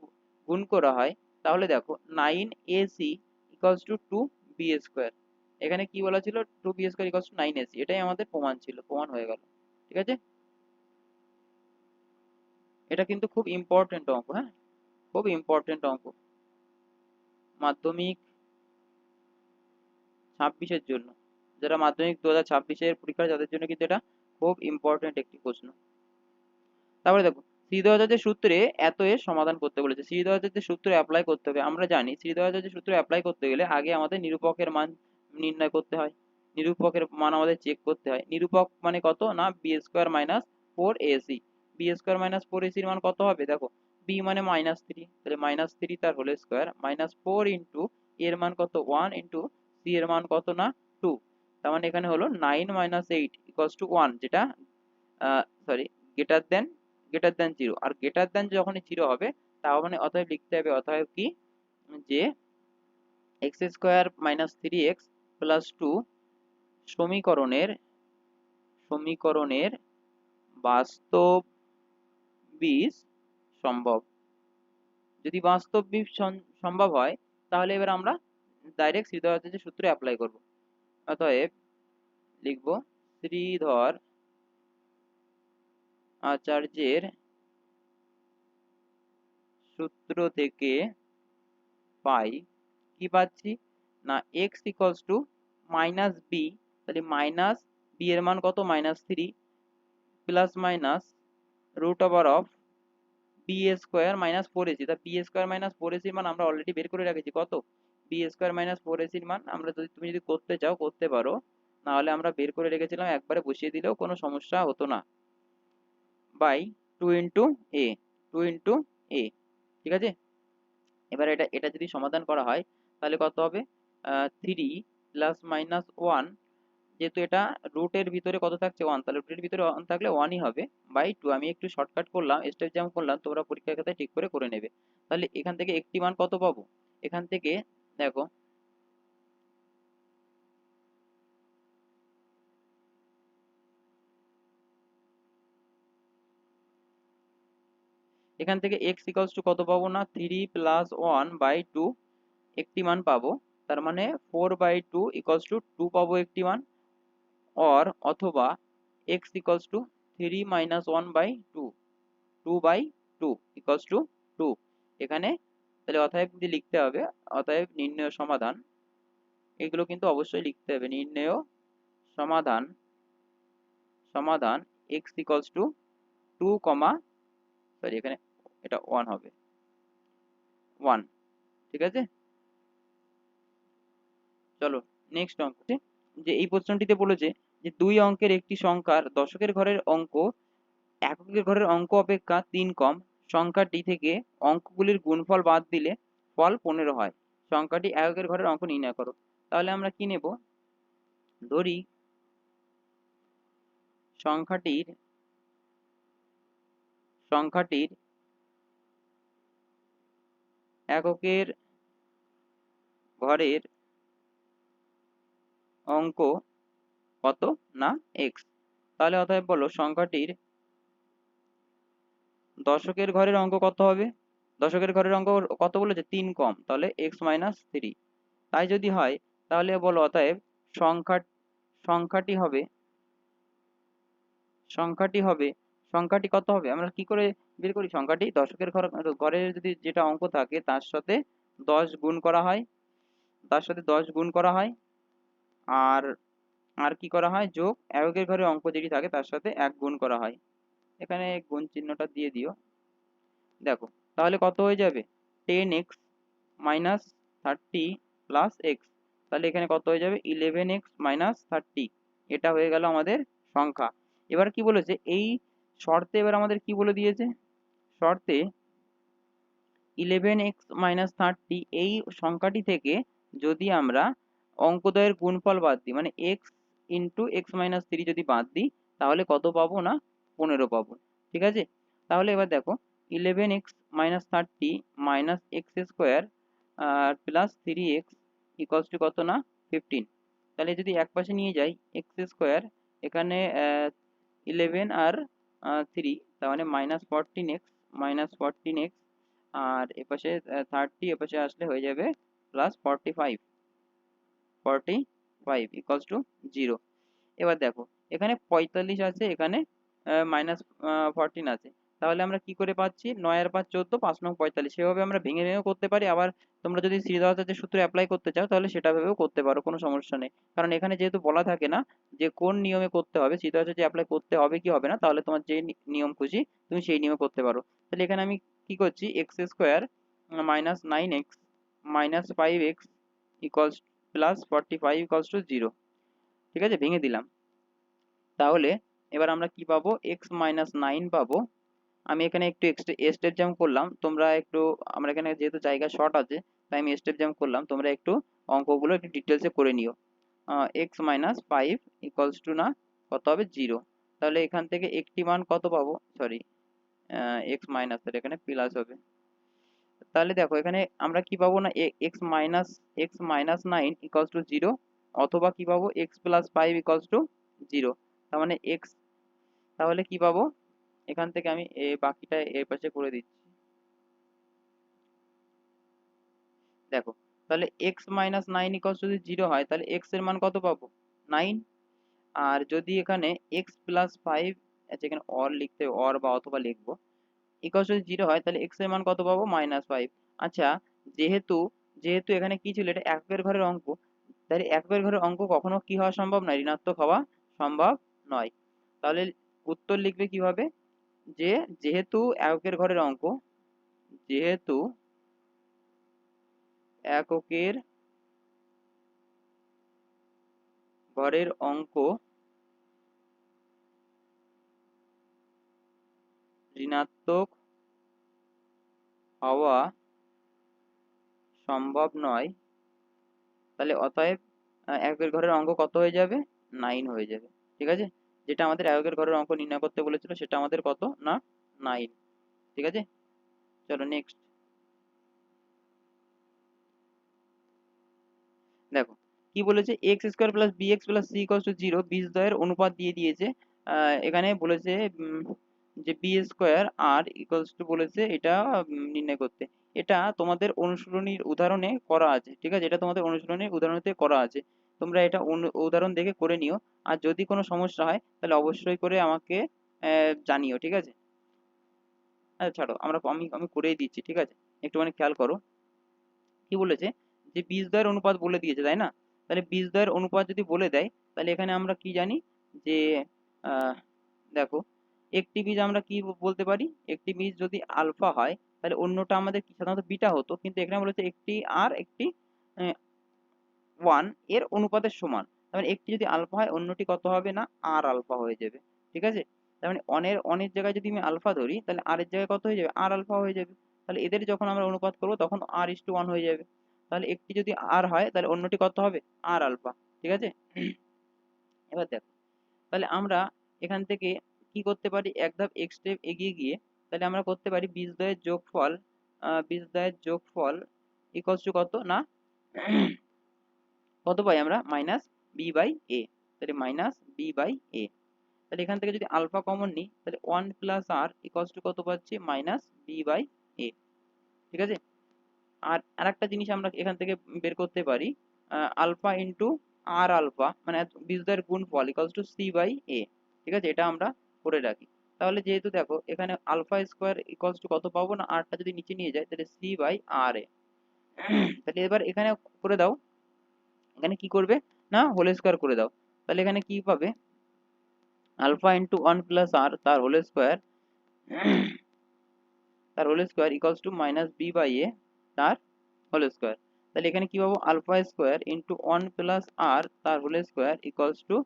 গুণ করা হয় তাহলে দেখো 9 a c equals to 2 b square. এখানে কি বলা ছিল 2 b square equals to 9 a c, এটাই আমাদের প্রমাণ ছিল, প্রমাণ হয়ে গেল। ঠিক আছে, এটা কিন্তু খুব ইম্পর্টেন্ট অঙ্ক, হ্যাঁ খুব ইম্পর্টেন্ট অঙ্ক মাধ্যমিক 26-এর জন্য, যারা মাধ্যমিক 2026-এর পরীক্ষা যাদের জন্য কিন্তু এটা খুব ইম্পর্টেন্ট একটি প্রশ্ন। তারপরে দেখো শ্রীধরাচার্যের সূত্রে এত এর সমাধান করতে বলেছে। শ্রীধরাচার্যের সূত্র অ্যাপ্লাই করতে হবে, আমরা জানি শ্রীধরাচার্যের সূত্র অ্যাপ্লাই করতে গেলে আগে আমাদের নিরূপকের মান নির্ণয় করতে হয়, নিরূপকের মান আমাদের চেক করতে হয়। নিরূপক মানে কত না b square minus 4ac, b square minus 4ac এর মান কত হবে, দেখো বি মানে -3, তাহলে -3 তার হোল স্কোয়ার মাইনাস 4 ইন্টু এর মান কত 1 ইন্টু সি এর মান কত না 2। তার মানে এখানে হলো 9 মাইনাস 8 ইকুয়ালস টু 1, যেটা সরি গ্রেটার দেন 0, আর গ্রেটার দেন যখনই 0 হবে তার মানে অতএব লিখতে হবে, অতএব কি যে x square minus 3x plus 2 সমীকরণের সমীকরণের বাস্তব বীজ সম্ভব। যদি বাস্তব বীজ সম্ভব হয় তাহলে এবার আমরা ডাইরেক্ট শ্রীধরাচার্যের সূত্র অ্যাপ্লাই করব। অতএব লিখব শ্রীধর আচার্যের সূত্র থেকে পাই, কি পাচ্ছি না x equals to minus b, তাহলে মাইনাস বি এর মান কত -3 plus minus root over of b square minus 4ac। তা বি স্কোয়ার মাইনাস 4ac মান আমরা অলরেডি বের করে রেখেছি, কত বি স্কোয়ার মাইনাস 4ac মান আমরা যদি তুমি যদি করতে চাও করতে পারো, না হলে আমরা বের করে রেখেছিলাম, একবারে বসিয়ে দিলেও কোনো সমস্যা হতো না, বাই 2 ইন্টু এ, 2 ইন্টু এ। ঠিক আছে, এবার এটা এটা যদি সমাধান করা হয় তাহলে কত হবে 3 প্লাস মাইনাস 1, যেহেতু এটা রুটের ভিতরে কত থাকছে 1, তাহলে রুটের ভিতরে 1 থাকলে 1ই হবে, বাই 2। আমি একটু শর্টকাট করলাম, স্টেপ যেমন করলাম তোমরা পরীক্ষার খাতায় ঠিক করে করে নেবে। তাহলে এখান থেকে একটি মান কত পাবো, এখান থেকে দেখো এখান থেকে x ইকুয়ালস টু কত পাবো না 3 প্লাস 1 বাই 2 একটি মান পাবো, তার মানে 4 বাই 2 ইকুয়ালস টু 2 পাবো একটি মান, অর অথবা x equals to 3 minus 1 by 2, 2 by 2 equals to 2। এখানে তাহলে অতএব যদি লিখতে হবে, অতএব নির্ণয় সমাধান, এগুলো কিন্তু অবশ্যই লিখতে হবে, নির্ণয় সমাধান সমাধান x equals to 2 comma sorry এখানে এটা 1 হবে 1। ঠিক আছে, চলো নেক্সট অঙ্ক, যে এই প্রশ্নটিতে বলেছে যে দুই অঙ্কের একটি সংখ্যার দশকের ঘরের অঙ্ক এককের ঘরের অঙ্ক অপেক্ষা 3 কম, সংখ্যাটি থেকে অঙ্কগুলির গুণফল বাদ দিলে ফল 15 হয়, সংখ্যাটি এককের ঘরের অঙ্ক নির্ণয় করো। তাহলে আমরা কি নেব, ধরি সংখ্যাটির সংখ্যাটির এককের ঘরের অঙ্ক কত না এক্স। তাহলে অতএব বলো সংখ্যাটির দশকের ঘরের অঙ্ক কত হবে, দশকের ঘরের অঙ্ক কত বলেছে 3 কম, তাহলে x মাইনাস 3। তাই যদি হয় তাহলে বলো অতএব সংখ্যা সংখ্যাটি হবে সংখ্যাটি হবে সংখ্যাটি কত হবে আমরা কি করে বের করি সংখ্যাটি দশকের ঘরে যদি যেটা অঙ্ক থাকে তার সাথে 10 গুণ করা হয়, তার সাথে 10 গুণ করা হয়, আর আর কি করা হয় যোগ এককের ঘরে অঙ্ক যেটি থাকে তার সাথে 1 গুণ করা হয়। এখানে গুণ চিহ্নটা দিয়ে দিও। দেখো তাহলে কত হয়ে যাবে 10x মাইনাস 30 প্লাস এক্স, তাহলে এখানে কত হয়ে যাবে 11x মাইনাস 30। এটা হয়ে গেল আমাদের সংখ্যা। এবার কি বলেছে এই শর্তে, এবার আমাদের কি বলে দিয়েছে শর্তে 11x মাইনাস 30 এই সংখ্যাটি থেকে যদি আমরা অঙ্কদ্বয়ের গুণফল বাদ দিই মানে x ইন্টু এক্স মাইনাস 3 যদি বাদ দিই তাহলে কত পাবো না 15 পাবো। ঠিক আছে, তাহলে এবার দেখো 11x minus 30 minus x square plus 3x equals to কত না 15। তাহলে যদি এক পাশে নিয়ে যাই এক্স স্কোয়ার, এখানে 11 আর 3 তার মানে মাইনাস 14x মাইনাস 14x, আর এপাশে 30 এপাশে আসলে হয়ে যাবে প্লাস 45 ইকুয়ালস টু 0। এবার দেখো এখানে 45 আছে, এখানে মাইনাস 14 আছে, তাহলে আমরা কি করে পাচ্ছি 9 আর 5 14 5 9 45, সেভাবে আমরা ভেঙে ভেঙেও করতে পারি। আবার তোমরা যদি শ্রীধর সূত্র অ্যাপ্লাই করতে চাও তাহলে সেটা ভেবেও করতে পারো, কোনো সমস্যা নেই। কারণ এখানে যেহেতু বলা থাকে না যে কোন নিয়মে করতে হবে, শ্রীধর অ্যাপ্লাই করতে হবে কি হবে না, তাহলে তোমার যে নিয়ম খুশি তুমি সেই নিয়মে করতে পারো। তাহলে এখানে আমি কি করছি x square minus 9x minus 5x equals plus 45 equals to 0। ঠিক আছে, ভেঙে দিলাম। তাহলে এবার আমরা কি পাবো এক্স মাইনাস 9 পাবো। আমি এখানে একটু স্টেপ জাম্প করলাম, তোমরা একটু, আমরা এখানে যেহেতু জায়গা শর্ট আছে তাই আমি স্টেপ জাম্প করলাম, তোমরা একটু অঙ্কগুলো একটু ডিটেলসে করে নিও। এক্স মাইনাস 5 ইকুয়ালস টু না কত হবে 0। তাহলে এখান থেকে একটি মান কত পাবো, সরি এক্স মাইনাস, তাহলে এখানে প্লাস হবে। তাহলে দেখো এখানে আমরা কি পাবো না এক্স মাইনাস 9 ইকুয়ালস টু 0, অথবা কি পাবো এক্স প্লাস 5 ইকুয়ালস টু 0। তার মানে এক্স, তাহলে কি পাবো এখান থেকে আমি বাকিটা এর পাশে করে দিচ্ছি। দেখো তাহলে এক্স মাইনাস 9 ইকুয়ালস যদি 0 হয় তাহলে এক্স এর মান কত পাবো 9, আর যদি এখানে এক্স প্লাস 5, আচ্ছা এখানে অর লিখতে অর বা অথবা লিখবো, ইকুয়ালস যদি 0 হয় তাহলে এক্স এর মান কত পাবো -5। আচ্ছা যেহেতু যেহেতু এখানে কি ছিল এটা একের ঘরের অঙ্ক, তাহলে একের ঘরের অঙ্ক কখনো কি হওয়া সম্ভব নয়, ঋণাত্মক হওয়া সম্ভব নয়। তাহলে উত্তর লিখবে কিভাবে, যে যেহেতু এককের ঘরের অঙ্ক, যেহেতু এককের ঘরের অঙ্ক ঋণাত্মক হওয়া সম্ভব নয়, তাহলে অতএব এককের ঘরের অঙ্ক কত হয়ে যাবে 9 হয়ে যাবে। ঠিক আছে, যেটা আমাদের এককের ঘরের অঙ্ক নির্ণয় করতে বলেছিল সেটা আমাদের কত না 9। ঠিক আছে, চলো নেক্সট। দেখো কি বলেছে x square plus b x plus c equals to 0 বীজদ্বয়ের অনুপাত দিয়ে দিয়েছে। এখানে বলেছে যে b square r equals to বলেছে এটা নির্ণয় করতে। এটা তোমাদের অনুশীলনীর উদাহরণে করা আছে, ঠিক আছে, এটা তোমাদের অনুশীলনীর উদাহরণতে করা আছে, তোমরা এটা উদাহরণ দেখে করে নিও। আর যদি কোনো সমস্যা হয় তাহলে অবশ্যই করে আমাকে জানিও, ঠিক আছে। আচ্ছা ছাড়ো, আমি আমি করেই দিচ্ছি, ঠিক আছে, একটুখানি খেয়াল করো। কি বলেছে যে বীজদ্বয়ের অনুপাত বলে দিয়েছে তাই না, তাহলে বীজদ্বয়ের অনুপাত যদি বলে দেয় তাহলে এখানে আমরা কি জানি যে আহ, দেখো একটি বীজ আমরা কি বলতে পারি, একটি বীজ যদি আলফা হয় তাহলে অন্যটা আমাদের কি সাধারণত বিটা হতো, কিন্তু এখানে বলেছে একটি আর একটি 1 এর অনুপাতের সমান, তার মানে একটি যদি আলফা হয় অন্যটি কত হবে না আর আলফা হয়ে যাবে। ঠিক আছে, তার মানে অনের জায়গায় যদি আমি আলফা ধরি তাহলে আর এর জায়গায় কত হয়ে যাবে আর আলফা হয়ে যাবে। তাহলে এদের যখন আমরা অনুপাত করব তখন আর ইস টু 1 হয়ে যাবে। তাহলে একটি যদি আর হয় তাহলে অন্যটি কত হবে আর আলফা। ঠিক আছে, এবার দেখো তাহলে আমরা এখান থেকে কি করতে পারি, এক ধাপ এক স্টেপ এগিয়ে গিয়ে তাহলে আমরা করতে পারি বীজদ্বয়ের যোগফল ইকুয়ালস টু কত না কত পাই আমরা মাইনাস বি বাই এ, তাহলে মাইনাস বি বাই এ। তাহলে এখান থেকে যদি আলফা কমন নিই তাহলে 1 প্লাস আর ইকুয়ালস টু কত পাচ্ছি মাইনাস বি বাই এ। ঠিক আছে, আর আরেকটা জিনিস আমরা এখান থেকে বের করতে পারি, আলফা ইন্টু আর আলফা মানে বীজদ্বয়ের গুণফল ইকুয়ালস টু সি বাই এ। ঠিক আছে, এটা আমরা করে রাখি। তাহলে যেহেতু দেখো এখানে আলফা স্কোয়ার ইকুয়ালস টু কত পাবো না, আরটা যদি নিচে নিয়ে যায় তাহলে সি বাই আর এ। তাহলে এবার এখানে করে দাও, এখানে কি করবে না হোল স্কোয়ার করে দাও। তাহলে এখানে কি পাবে, alpha into one plus r তার whole square equals to minus b by a তার হোল স্কোয়ার। তাহলে এখানে কি পাবো, alpha square into one plus r তার whole square equals to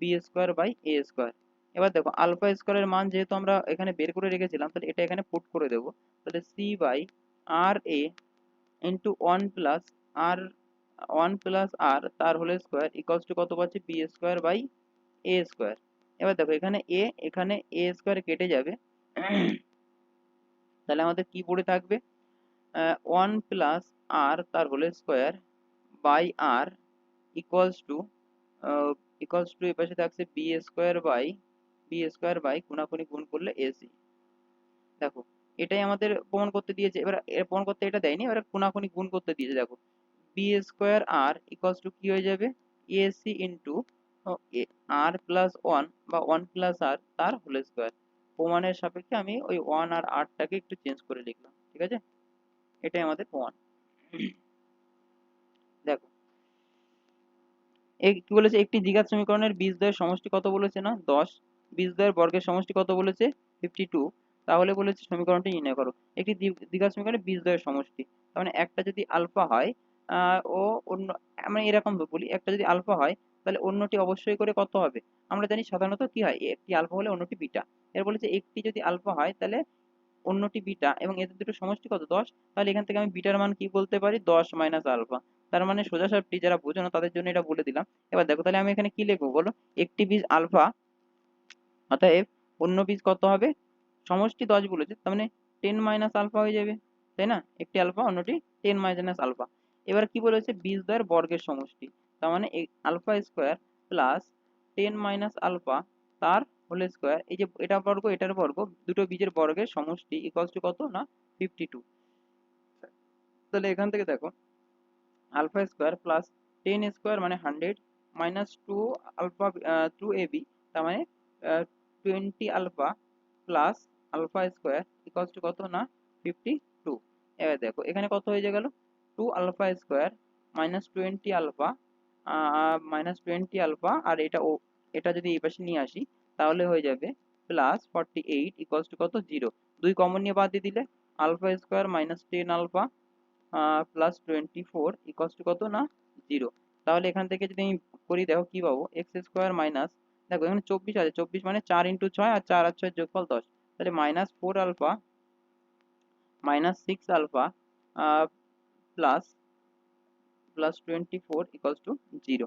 b square by a square. এবার দেখো আলফা স্কোয়ারের মান যেহেতু আমরা এখানে বের করে রেখেছিলাম, তাহলে এটা এখানে পুট করে দেবো। তাহলে c by r a into one plus r তার হোল স্কোয়ার ইকুয়ালস টু কত পাচ্ছি, b square by a square. এবার দেখো এখানে এ স্কোয়ার কেটে যাবে, তাহলে আমাদের কি পড়ে থাকবে, ওয়ান প্লাস আর তার whole square by r equals to এর পাশে থাকছে বি স্কোয়ার বাই কোনাকুনি গুণ করলে এসি। দেখো এটাই আমাদের প্রমাণ করতে দিয়েছে, এবার প্রমাণ করতে এটা দেয়নি, এবার কোনাকুনি গুণ করতে দিয়েছে। দেখো b square r equals to কি হয়ে যাবে, ac into r plus one বা ওয়ান প্লাস আর তার হোল স্কোয়ার। প্রমাণের সাপেক্ষে আমি ওই ওয়ান আর আরটাকে একটু চেঞ্জ করে লিখলাম। ঠিক আছে, এটাই আমাদের প্রমাণ। দেখো কি বলেছে, একটি দ্বিঘাত সমীকরণের বীজদ্বয়ের সমষ্টি কত বলেছে না 10, বীজদ্বয়ের বর্গের সমষ্টি কত বলেছে 52। তাহলে বলেছে সমীকরণটি নির্ণয় করো। একটি দ্বিঘাত সমীকরণের বীজদ্বয়ের সমষ্টি, তার মানে একটা যদি আলফা হয় ও অন্য, আমরা এরকম বলি একটা যদি আলফা হয় তাহলে অন্যটি অবশ্যই করে কত হবে। আমরা জানি সাধারণত কি হয়, একটি আলফা হলে অন্যটি বিটা। এর বলেছে একটি যদি আলফা হয় তাহলে অন্যটি বিটা এবং এদের দুটো সমষ্টি কত 10। তাহলে এখান থেকে আমি বিটার মান কি বলতে পারি, 10 মাইনাস আলফা। তার মানে সোজাসাপটি যারা বোঝো না তাদের জন্য এটা বলে দিলাম। এবার দেখো তাহলে আমি এখানে কি লিখবো বলো, একটি বীজ আলফা অতএব অন্য বীজ কত হবে, সমষ্টি 10 বলেছে তার মানে 10 মাইনাস আলফা হয়ে যাবে, তাই না, একটি আলফা অন্যটি 10 মাইনাস আলফা। এবার কি বলেছে, বীজদ্বয়ের বর্গের সমষ্টি, তার মানে alpha square plus 10 minus alpha তার হোল স্কোয়ার, এই যে এটা বর্গ এটার বর্গ, দুটো বীজের বর্গের সমষ্টি ইকুয়ালস টু কত না 52। তাহলে এখান থেকে দেখো আলফা স্কোয়ার প্লাস 10 স্কোয়ার মানে 100 মাইনাস 2 আলফা 2 এবি, তার মানে 20 alpha plus alpha square equals to কত না 52। এবার দেখো এখানে কত হয়ে গেল, 2 আলফা স্কোয়ার মাইনাস 20 আলফা আর এটা যদি এই পাশে নিয়ে আসি তাহলে হয়ে যাবে প্লাস 48 ইকুয়ালস টু কত 0। দুই কমন নিয়ে বাদ দিয়ে দিলে alpha square minus 10 alpha plus 24 equals to কত না 0। তাহলে এখান থেকে যদি আমি করি দেখো কি পাবো, এক্স স্কোয়ার মাইনাস, দেখো এখানে 24 আছে, 24 মানে 4 ইন্টু 6 আর 4 আর 6 যোগফল 10। তাহলে minus 4 alpha minus 6 alpha plus plus 24 equals to 0।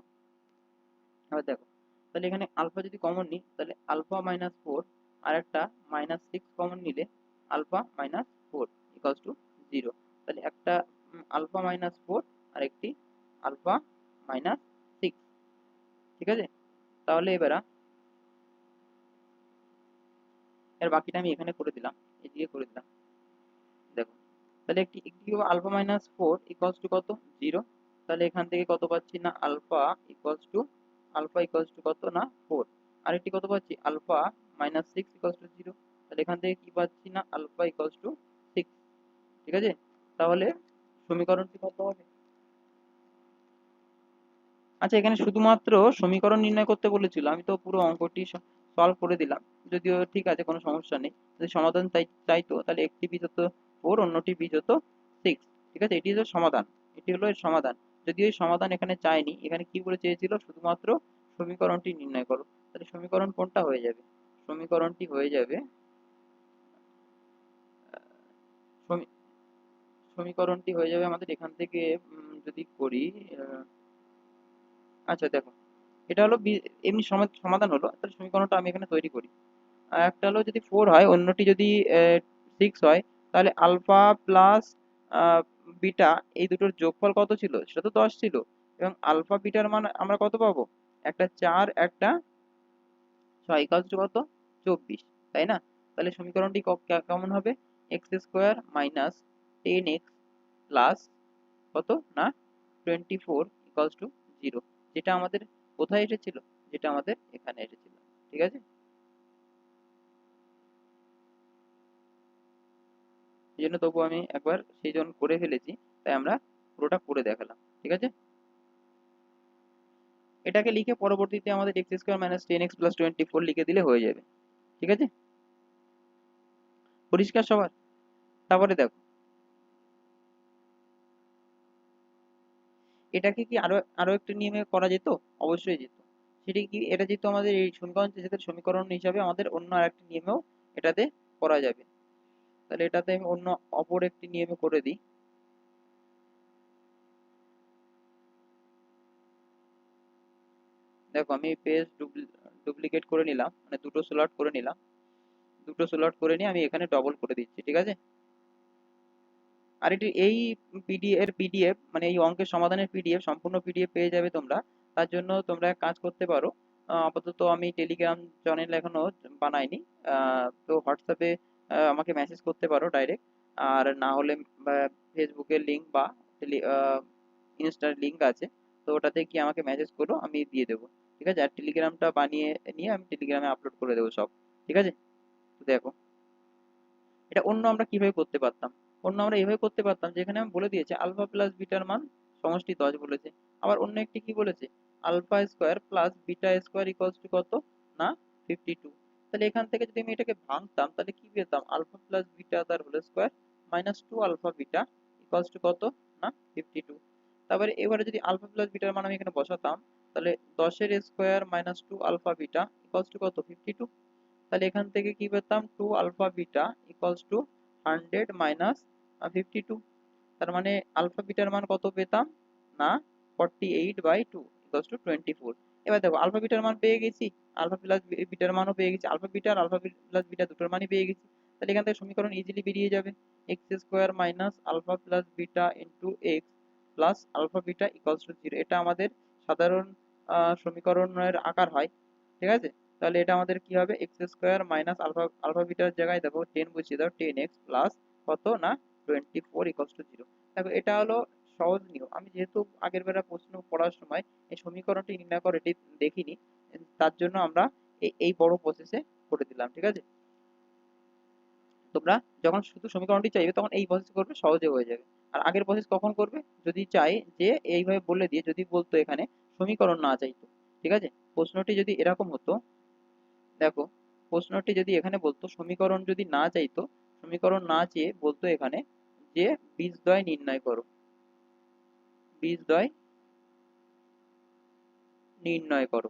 এবার দেখো তাহলে এখানে আলফা যদি কমন নিই তাহলে আলফা মাইনাস 4 আর একটা মাইনাস 6 কমন নিলে আলফা মাইনাস 4 ইকুয়ালস টু 0। তাহলে একটা আলফা মাইনাস 4 আর একটি আলফা মাইনাস 6। ঠিক আছে, তাহলে এর বাকিটা আমি এখানে করে দিলাম, এদিকে করে দিলাম। দেখো তাহলে একটি আলফা মাইনাস 4 ইকুয়ালস টু কত 0। তাহলে এখান থেকে কত পাচ্ছি না আলফা ইকুয়ালস টু কত না 4। আরেকটি কত পাচ্ছি আলফা মাইনাস 6 ইকুয়ালস টু 0। তাহলে এখান থেকে কি পাচ্ছি না আলফা ইকুয়ালস টু 6। ঠিক আছে, তাহলে সমীকরণটি কত হবে, আচ্ছা এখানে শুধুমাত্র সমীকরণ নির্ণয় করতে বলেছিল, আমি তো পুরো অঙ্কটি সলভ করে দিলাম। যদিও ঠিক আছে কোনো সমস্যা নেই, যদি সমাধান চাইতো তাহলে একটি বীজ হতো 4 অন্যটি বীজ হতো 6। ঠিক আছে, এটি হলো সমাধান, এটি হলো এর সমাধান। যদিও এই সমাধান এখানে চাইনি, এখানে কি বলে চেয়েছিল শুধুমাত্র সমীকরণটি নির্ণয় করো। তাহলে সমীকরণ কোনটা হয়ে যাবে, সমীকরণটি হয়ে যাবে সমী- সমীকরণটি হয়ে যাবে আমাদের এখান থেকে যদি করি আচ্ছা দেখো এটা হলো এমনি সমাধান হলো, তাহলে সমীকরণটা আমি এখানে তৈরি করি। একটা হলো যদি 4 হয় অন্যটি যদি 6 হয়, তাহলে আলফা প্লাস বিটা এই দুটোর যোগফল কত ছিল, সেটা তো 10 ছিল। এবং আলফা বিটার মান আমরা কত পাবো, একটা 4 একটা 6 ইকুয়ালস টু কত 24, তাই না। তাহলে সমীকরণটি কেমন হবে, x square minus 10x plus কত না 24 ইকুয়ালস টু 0। যেটা আমাদের কোথায় এসেছিল, যেটা আমাদের এখানে এসেছিল। ঠিক আছে, সেই জন্য তবু আমি একবার সেই জন্য করে ফেলেছি, তাই আমরা পুরোটা করে দেখালাম। ঠিক আছে, এটাকে লিখে পরবর্তীতে আমাদের x square minus 10x plus 24 লিখে দিলে হয়ে যাবে। ঠিক আছে, পরিষ্কার সবার? তারপরে দেখো, এটাকে কি আরো আরো একটা নিয়মে করা যেত? অবশ্যই যেত। সেটা কি, এটা যেহেতু আমাদের এই সমীকরণ, যেহেতু সমীকরণ হিসাবে আমাদের অন্য আরেকটি নিয়মেও এটাতে করা যাবে। তাহলে এটাতে আমি অন্য অপর একটি নিয়মে করে দিই। দেখো, আমি পেজ ডুপ্লিকেট করে নিলাম, মানে দুটো স্লট করে নিলাম। দুটো স্লট করে নিয়ে আমি এখানে ডবল করে দিচ্ছি। ঠিক আছে, আর এটি এই পিডিএফ মানে এই অঙ্কের সমাধানের পিডিএফ, সম্পূর্ণ পিডিএফ পেয়ে যাবে তোমরা। তার জন্য তোমরা এক কাজ করতে পারো, আপাতত আমি টেলিগ্রাম চ্যানেল এখনো বানাইনি, তো হোয়াটসঅ্যাপে আমাকে মেসেজ করতে পারো ডাইরেক্ট, আর না হলে ফেসবুকের লিঙ্ক বা ইনস্টার লিঙ্ক আছে, তো ওটাতে কি আমাকে মেসেজ করো, আমি দিয়ে দেবো। ঠিক আছে, আর টেলিগ্রামটা বানিয়ে নিয়ে আমি টেলিগ্রামে আপলোড করে দেবো সব। ঠিক আছে, তো দেখো, এটা অন্য আমরা কিভাবে করতে পারতাম? অন্য আমরা এভাবে করতে পারতাম, যেখানে আমি বলে দিয়েছি আলফা প্লাস বিটার মান সমষ্টি 10 বলেছে। আবার অন্য একটি কি বলেছে, alpha square plus beta square equals to কত, না 52। তাহলে এখান থেকে যদি আমি এটাকে ভাঙতাম তাহলে কি পেতাম, আলফা প্লাস বিটা তার whole square minus 2 alpha beta equals to কত, না 52। তারপরে এবারে যদি আলফা প্লাস বিটার মান আমি এখানে বসাতাম, তাহলে 10 এর square minus 2 alpha beta equals to কত, 52। তাহলে এখান থেকে কি পেতাম, 2 alpha beta equals to 100 minus 52। তার মানে আলফা বিটার মান কত পেতাম, না 48/2 ইকুয়ালস টু 24। এবার দেখো, আলফা বিটার মান পেয়ে গেছি, আলফা প্লাস বিটার মানও পেয়ে গেছি, আলফা বিটা আর আলফা প্লাস বিটা দুটোর মানই পেয়ে গেছি। তাহলে এখান থেকে সমীকরণ ইজিলি বেরিয়ে যাবে, x square minus alpha plus beta into x plus alpha beta equals to 0। এটা আমাদের সাধারণ সমীকরণের আকার হয়। ঠিক আছে, তাহলে এটা আমাদের কি হবে, x square minus alpha alpha বিটার জায়গায় দেখো 10 বসিয়ে দাও, 10x প্লাস কত, না 24 ইকুয়ালস টু 0। দেখো, এটা হলো সহজ নিয়ম। আমি যেহেতু আগের বেলা প্রশ্ন পড়ার সময় এই সমীকরণটি নির্ণয় করে এটি দেখিনি, তার জন্য আমরা এই বড় প্রসেসে করে দিলাম। ঠিক আছে, তোমরা যখন শুধু সমীকরণটি চাইবে তখন এই প্রসেস করবে, সহজে হয়ে যাবে। আর আগের প্রসেস কখন করবে, যদি চাই যে এইভাবে বলে দিয়ে যদি বলতো এখানে সমীকরণ না চাইতো। ঠিক আছে, প্রশ্নটি যদি এরকম হতো, দেখো, প্রশ্নটি যদি এখানে বলতো সমীকরণ যদি না চাইতো, সমীকরণ না চেয়ে বলতো এখানে যে বীজদ্বয় নির্ণয় করো, বীজদ্বয় নির্ণয় করো,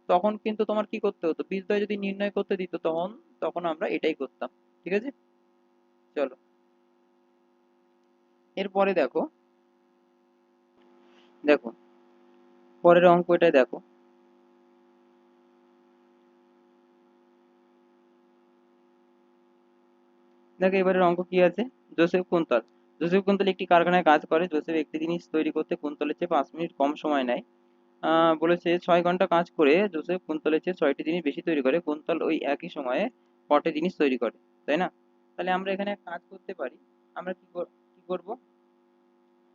তখন কিন্তু তোমার কি করতে হতো, বীজদ্বয় যদি নির্ণয় করতে দিত তখন তখন আমরা এটাই করতাম। ঠিক আছে, চলো এরপরে দেখো, দেখো পরের অঙ্ক এটাই দেখো। দেখো এবারের অঙ্ক কি আছে, জোসেফ কুন্তল। জোসেফ কুন্তল একটি কারখানায় কাজ করে। জোসেফ একটি জিনিস তৈরি করতে কুন্তলের চেয়ে 5 মিনিট কম সময় নেয়। বলেছে 6 ঘন্টা কাজ করে জোসেফ কুন্তলের চেয়ে 6টি জিনিস বেশি তৈরি করে। কুন্তল ওই একই সময়ে কটি জিনিস তৈরি করে, তাই না? তাহলে আমরা এখানে কাজ করতে পারি, আমরা কি করব,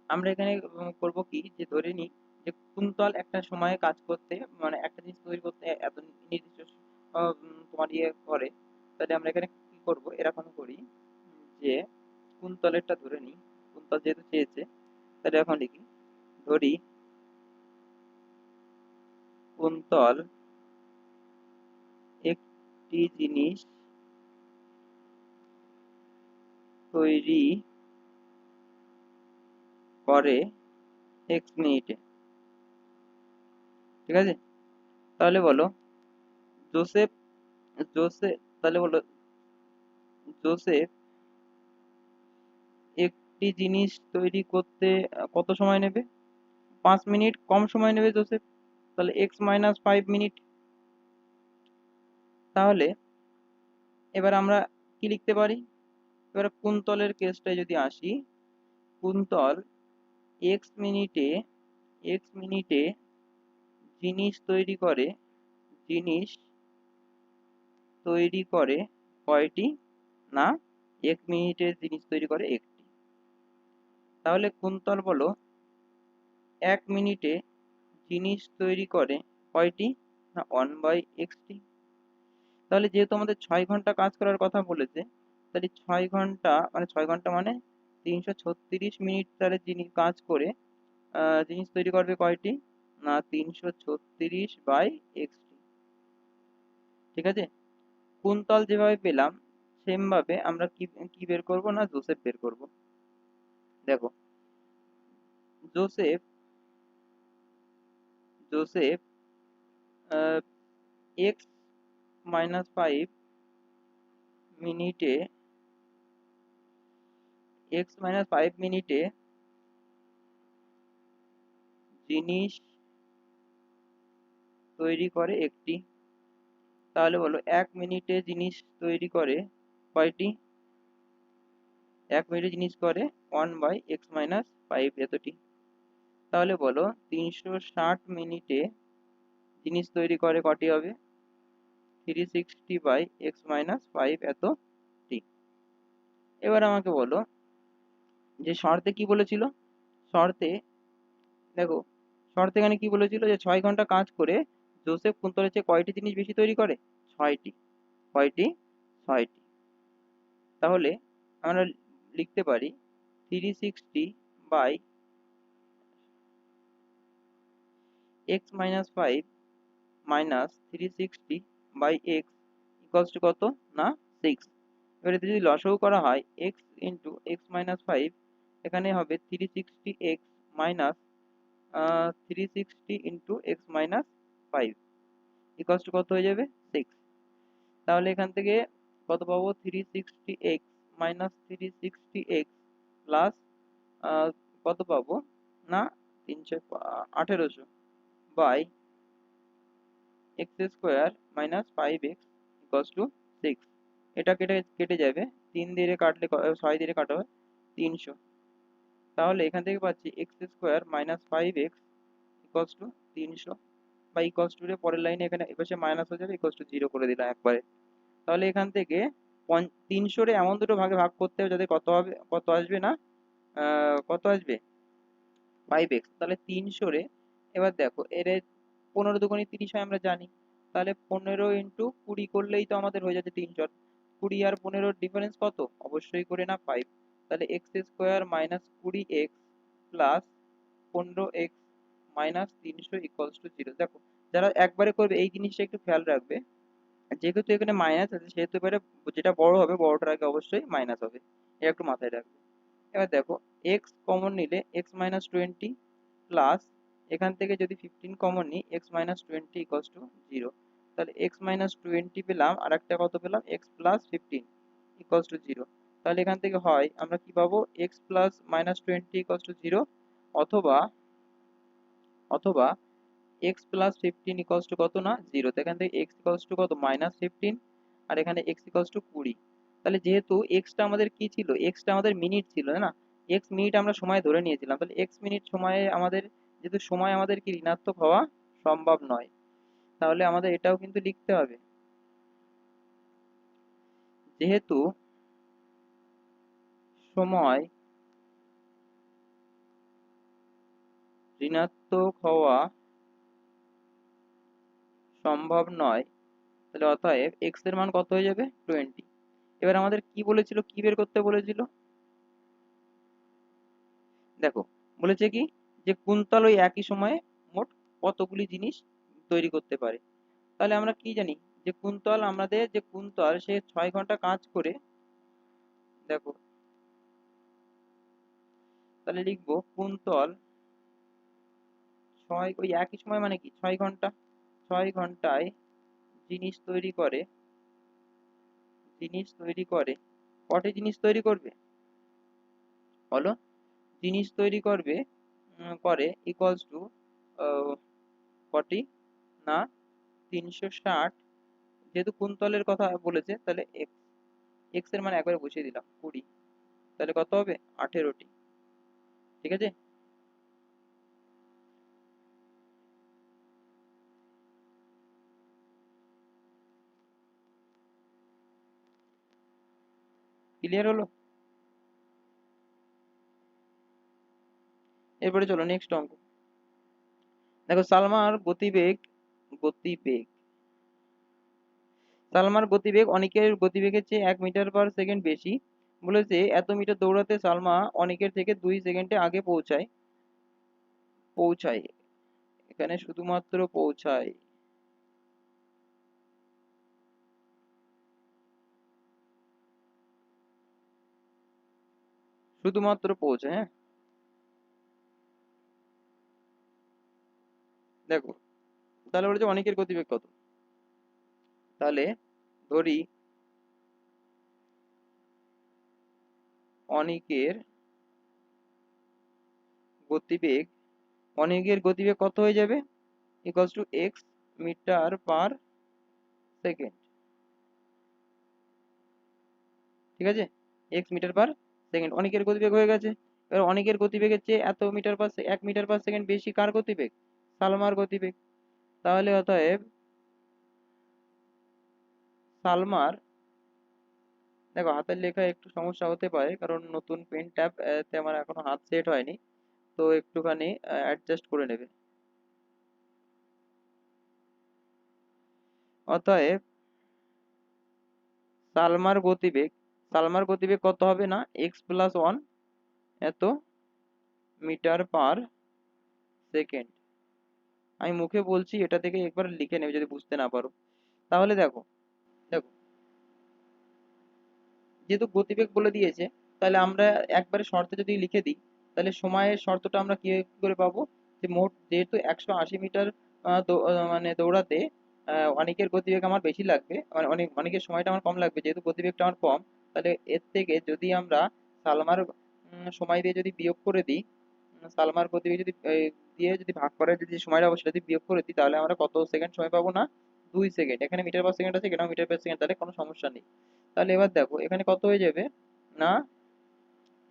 আমরা এখানে করব কি, যে ধরে নিই যে কুন্তল একটা সময়ে কাজ করতে, মানে একটা জিনিস তৈরি করতে এত নির্দিষ্ট তোমার ইয়ে করে। তাহলে আমরা এখানে কি করব, এরকম করি যে কুন্তলেরটা ধরে নিই, কুন্তল যেহেতু চেয়েছে, তাহলে এখন লিখি, ধরি কুন্তল একটি জিনিস তৈরি করে x মিনিটে। ঠিক আছে, তাহলে বলো জোসেফ, তাহলে বলো জোসেফ একটি জিনিস তৈরি করতে কত সময় নেবে, 5 মিনিট কম সময় নেবে জোসেফ। তাহলে x-5 মিনিট। তাহলে এবার আমরা কি লিখতে পারি, এবার কুন্তলের কেসটায় যদি আসি, কুন্তল এক্স মিনিটে এক্স মিনিটে জিনিস তৈরি করে, জিনিস তৈরি করে কয়টি, না 1 মিনিটে জিনিস তৈরি করে একটি। তাহলে কুন্তল বলো 1 মিনিটে জিনিস তৈরি করে কয়টি, না 1/xt। তাহলে যেহেতু আমাদের 6 ঘন্টা কাজ করার কথা বলেছে, তাহলে 6 ঘন্টা মানে 6 ঘন্টা মানে 336 মিনিট তাহলে জিনিস কাজ করে জিনিস তৈরি করবে কয়টি, না 336/xt। ঠিক আছে। কুন্তল যেভাবে পেলাম সেম ভাবে আমরা কি কি বের করব, না জোসেফ বের করব। দেখো, জোসেফ জোসেফ x-5 মিনিটে x-5 মিনিটে জিনিস তৈরি করে একটি। তাহলে বলো 1 মিনিটে জিনিস তৈরি করে কয়টি, 1 মিনিটে জিনিস করে 1/x-5 এতটি। তাহলে বলো 360 মিনিটে জিনিস তৈরি করে কটি হবে, 360/x-5 এতটি। এবার আমাকে বলো যে শর্তে কি বলেছিল, শর্তে দেখো, শর্তে এখানে কি বলেছিল যে 6 ঘন্টা কাজ করে জোসেফ কুন্তলের চেয়ে কয়টি জিনিস বেশি তৈরি করে, 6টি। কয়টি, 6টি। তাহলে আমরা লিখতে পারি 360/x-5 minus 360/x equals to কত, না 6। এবারে যদি লসাগু করা হয় x ইন্টু x-5, এখানে হবে 360x minus 360 into x-5 equals to কত হয়ে যাবে, 6। তাহলে এখান থেকে কত পাবো, 360x মাইনাস 360x প্লাস কত পাবো, না 1800 by x² minus 5x equals to 6। এটা কেটে কেটে যাবে, 3 দিয়ে কাটলে 6 দিয়ে কাটা হয় 300। তাহলে এখান থেকে পাচ্ছি x² minus 5x equals to 300 বা ইকুয়ালস টু এর পরের লাইনে এখানে এপাশে মাইনাস হয়ে যাবে, ইকুয়ালস টু 0 করে দিলাম একবারে। তাহলে এখান থেকে 300 রে এমন দুটো ভাগে ভাগ করতে হবে যাতে কত হবে, কত আসবে, না কত আসবে, 5x। তাহলে 300 রে এবার দেখো এর 15 দুগুণে 30 হয় আমরা জানি। তাহলে 15 × 20 করলেই তো আমাদের হয়ে যাচ্ছে 300। 20 আর 15 ডিফারেন্স কত, অবশ্যই করে না 5। তাহলে x² minus 20x plus 15x minus 300 equals to 0। দেখো, যারা একবারে করবে এই জিনিসটা একটু খেয়াল রাখবে, যেহেতু এখানে মাইনাস আছে সেহেতু এবারে যেটা বড় হবে বড়টার আগে অবশ্যই মাইনাস হবে, এটা একটু মাথায় রাখবে। এবার দেখো, x কমন নিলে x-20 প্লাস এখান থেকে যদি 15 কমন নিই x-20 ইকুয়ালস টু 0। তাহলে x-20 পেলাম, আর একটা কত পেলাম, x প্লাস 15 ইকুয়ালস টু 0। তাহলে এখান থেকে হয় আমরা কি পাবো, x প্লাস -20 ইকুয়ালস টু 0, অথবা অথবা x প্লাস 15 ইকুয়ালস টু কত, না 0। তো এখান থেকে x ইকুয়ালস টু কত, -15, আর এখানে x ইকুয়ালস টু 20। তাহলে যেহেতু x টা আমাদের কি ছিল, x টা আমাদের মিনিট ছিল না, x মিনিট আমরা সময় ধরে নিয়েছিলাম, তাহলে x মিনিট সময়ে আমাদের, যেহেতু সময় আমাদের কি ঋণাত্মক হওয়া সম্ভব নয়, তাহলে আমাদের এটাও কিন্তু লিখতে হবে, যেহেতু সময় ঋণাত্মক হওয়া সম্ভব নয়, তাহলে অতএব x এর মান কত হয়ে যাবে, 20। এবার আমাদের কি বলেছিল, কি বের করতে বলেছিল, দেখো বলেছে কি, যে কুন্তল ওই একই সময়ে মোট কতগুলি জিনিস তৈরি করতে পারে। তাহলে আমরা কি জানি, যে কুন্তল, আমাদের যে কুন্তল সে 6 ঘন্টা কাজ করে, দেখো তাহলে লিখবো কুন্তল ওই একই সময় মানে কি 6 ঘন্টা, 6 ঘন্টায় জিনিস তৈরি করে, জিনিস তৈরি করে কটি জিনিস তৈরি করবে বলো, জিনিস তৈরি করবে করে ইকুয়ালস টু কটি, না 360। যেহেতু কুন্তলের কথা বলেছে তাহলে এক্স এর মান একবারে বসিয়ে দিলাম 20। তাহলে কত হবে, 18টি। ঠিক আছে। ক্লিয়ার হলো। এরপরে চলো নেক্সট অঙ্ক। দেখো সালমার গতিবেগ, গতিবেগ সালমার গতিবেগ অনিকের গতিবেগের চেয়ে 1 মিটার/সেকেন্ড বেশি। বলেছে এত মিটার দৌড়াতে সালমা অনিকের থেকে 2 সেকেন্ডে আগে পৌঁছায়। পৌঁছায়, এখানে শুধুমাত্র পৌঁছায়। শুধুমাত্র পৌঁছায়, হ্যাঁ। দেখো তাহলে বলেছে অনিকের গতিবেগ কত, তাহলে ধরি অনিকের গতিবেগ, অনিকের গতিবেগ কত হয়ে যাবে, ইকুয়ালস টু x মিটার/সেকেন্ড। ঠিক আছে, x মিটার/সেকেন্ড অনিকের গতিবেগ হয়ে গেছে। এবার অনিকের গতিবেগের চেয়ে এত মিটার পার 1 মিটার/সেকেন্ড বেশি কার গতিবেগ, সালমার গতিবেগ। তাহলে অতএব সালমার, দেখো হাতের লেখা একটু সমস্যা হতে পারে কারণ নতুন পেন ট্যাব তে আমার এখনো হাত সেট হয়নি, তো একটুখানি অ্যাডজাস্ট করে নেবে। অতএব সালমার গতিবেগ, সালমার গতিবেগ কত হবে না x+1 এত মিটার/সেকেন্ড। আমি মুখে বলছি, এটা থেকে একবার লিখে নেবে যদি বুঝতে না পারো। তাহলে দেখো, দেখো যেহেতু গতিবেগ বলে দিয়েছে, তাহলে আমরা একবারে শর্তে যদি লিখে দিই, তাহলে সময়ের শর্তটা আমরা কি করে পাবো, যে মোট যেহেতু 180 মিটার মানে দৌড়াতে অনেকের গতিবেগ আমার বেশি লাগবে, মানে অনেকের সময়টা আমার কম লাগবে, যেহেতু গতিবেগটা আমার কম, তাহলে এর থেকে যদি আমরা সালমার সময় দিয়ে যদি বিয়োগ করে দিই, সালমার গতিবেগ যদি দিয়ে যদি ভাগ করে যদি সময়টা পাবো সেটা যদি বিয়োগ করে দিই, তাহলে আমরা কত সেকেন্ড সময় পাবো না 2 সেকেন্ড। এখানে মিটার/সেকেন্ড আছে, এখানেও মিটার/সেকেন্ড, তাহলে কোনো সমস্যা নেই। তাহলে এবার দেখো এখানে কত হয়ে যাবে না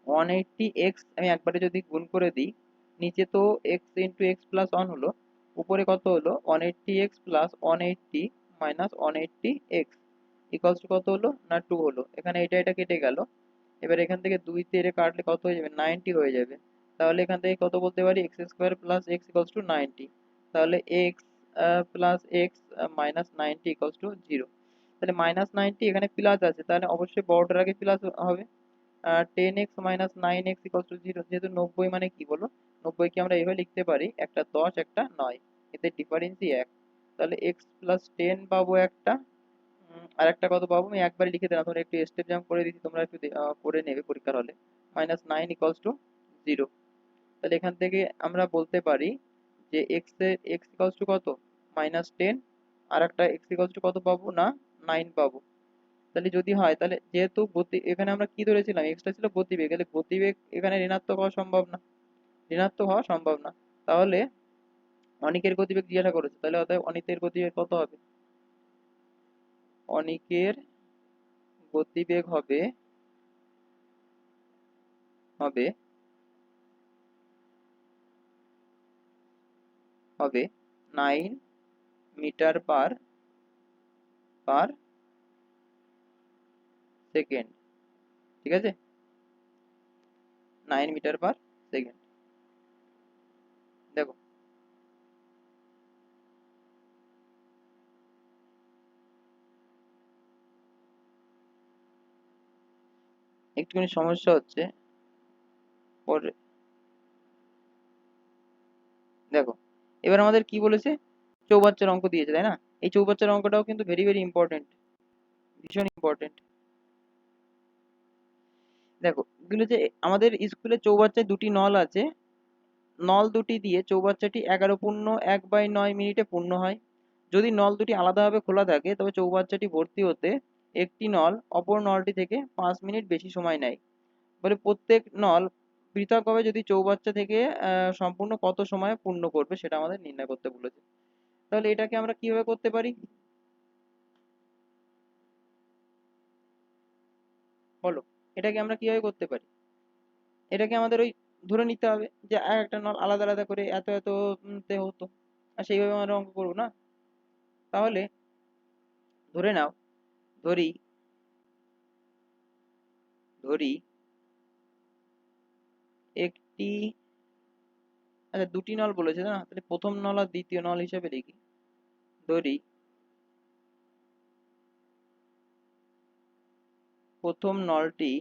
180x, আমি একবারে যদি গুণ করে দিই, নিচে তো x × x+1 হলো, উপরে কত হলো 180x+180 -180x ইকুয়ালস টু কত হলো না 2 হলো। এখানে এটা কেটে গেল। এবার এখান থেকে 2 দিয়ে কাটলে কত হয়ে যাবে 90 হয়ে যাবে। তাহলে এখান থেকে কত বলতে পারি x² + x ইকুয়ালস টু 90। তাহলে x plus x minus 90 equals to 0। তাহলে -90 এখানে প্লাস আছে, তাহলে অবশ্যই বড়টার আগে প্লাস হবে। 10x - 9x = 0, যেহেতু 90 মানে কি বলো, 90 কে আমরা এইভাবে লিখতে পারি, একটা 10 একটা 9, এদের ডিফারেন্সই 1। তাহলে x + 10 পাবো একটা, আর একটা কত পাবো আমি একবারই লিখে দিলাম, তোমরা একটু স্টেপ জাম্প করে দিচ্ছি, তোমরা একটু করে নেবে পরীক্ষার হলে। -9 = 0। তাহলে এখান থেকে আমরা বলতে পারি যে x কত -10, আর একটা x কত পাবো না 9 পাবো। তাহলে যদি হয়, তাহলে যেহেতু গতি এখানে আমরা কি ধরেছিলাম, এক্সটা ছিল গতিবেগ, তাহলে গতিবেগ এখানে ঋণাত্মক হওয়া সম্ভব না, ঋণাত্মক হওয়া সম্ভব না। তাহলে অনিকের গতিবেগ জিজ্ঞাসা করেছে, তাহলে অতএব অনিকের গতিবেগ কত হবে, অনিকের গতিবেগ হবে হবে হবে 9 মিটার/সেকেন্ড। ঠিক আছে, 9 মিটার/সেকেন্ড। দেখো একটুখানি সমস্যা হচ্ছে পরে। দেখো এবার আমাদের কি বলেছে, চৌবাচ্চার অঙ্ক দিয়েছে তাই না, এই চৌবাচ্চার অঙ্কটাও কিন্তু ভেরি ভেরি ইম্পর্টেন্ট, ভীষণ ইম্পর্টেন্ট। দেখো এগুলো যে আমাদের স্কুলে চৌবাচ্চায় দুটি নল আছে, নল দুটি দিয়ে চৌবাচ্চাটি 11 পূর্ণ 1/9 মিনিটে পূর্ণ হয়। যদি নল দুটি আলাদাভাবে খোলা থাকে তবে চৌবাচ্চাটি ভর্তি হতে একটি নল অপর নলটি থেকে 5 মিনিট বেশি সময় নেয়। বলে প্রত্যেক নল পৃথকভাবে যদি চৌবাচ্চা থেকে সম্পূর্ণ কত সময়ে পূর্ণ করবে সেটা আমাদের নির্ণয় করতে বলেছে। তাহলে এটাকে আমরা কিভাবে করতে পারি বলো, এটাকে আমরা কিভাবে করতে পারি, এটাকে আমাদের ওই ধরে নিতে হবে যে এক একটা নল আলাদা আলাদা করে এত এত তে হতো, আর সেইভাবে আমরা অঙ্ক করবো না। তাহলে ধরে নাও, ধরি ধরি একটি আচ্ছা দুটি নল বলেছে না, তাহলে প্রথম নল আর দ্বিতীয় নল হিসেবে লিখি। ধরি প্রথম নলটি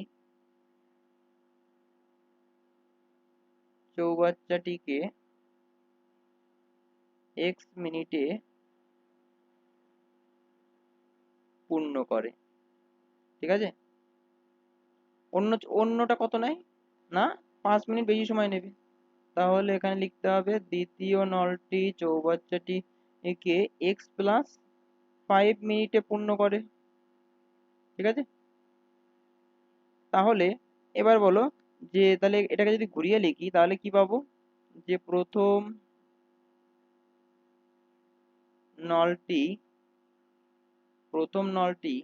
চৌবাচ্চাটিকে x মিনিটে পূর্ণ করে। ঠিক আছে, অন্যটা কত নেয় না, 5 মিনিট বেশি সময় নেবে। তাহলে এখানে লিখতে হবে দ্বিতীয় নলটি চৌবাচ্চাটিকে x+5 মিনিটে পূর্ণ করে। ঠিক আছে, তাহলে এবার বলো যে তাহলে এটাকে যদি ঘুরিয়ে লিখি তাহলে কি পাবো, যে নলটি প্রথম নলটি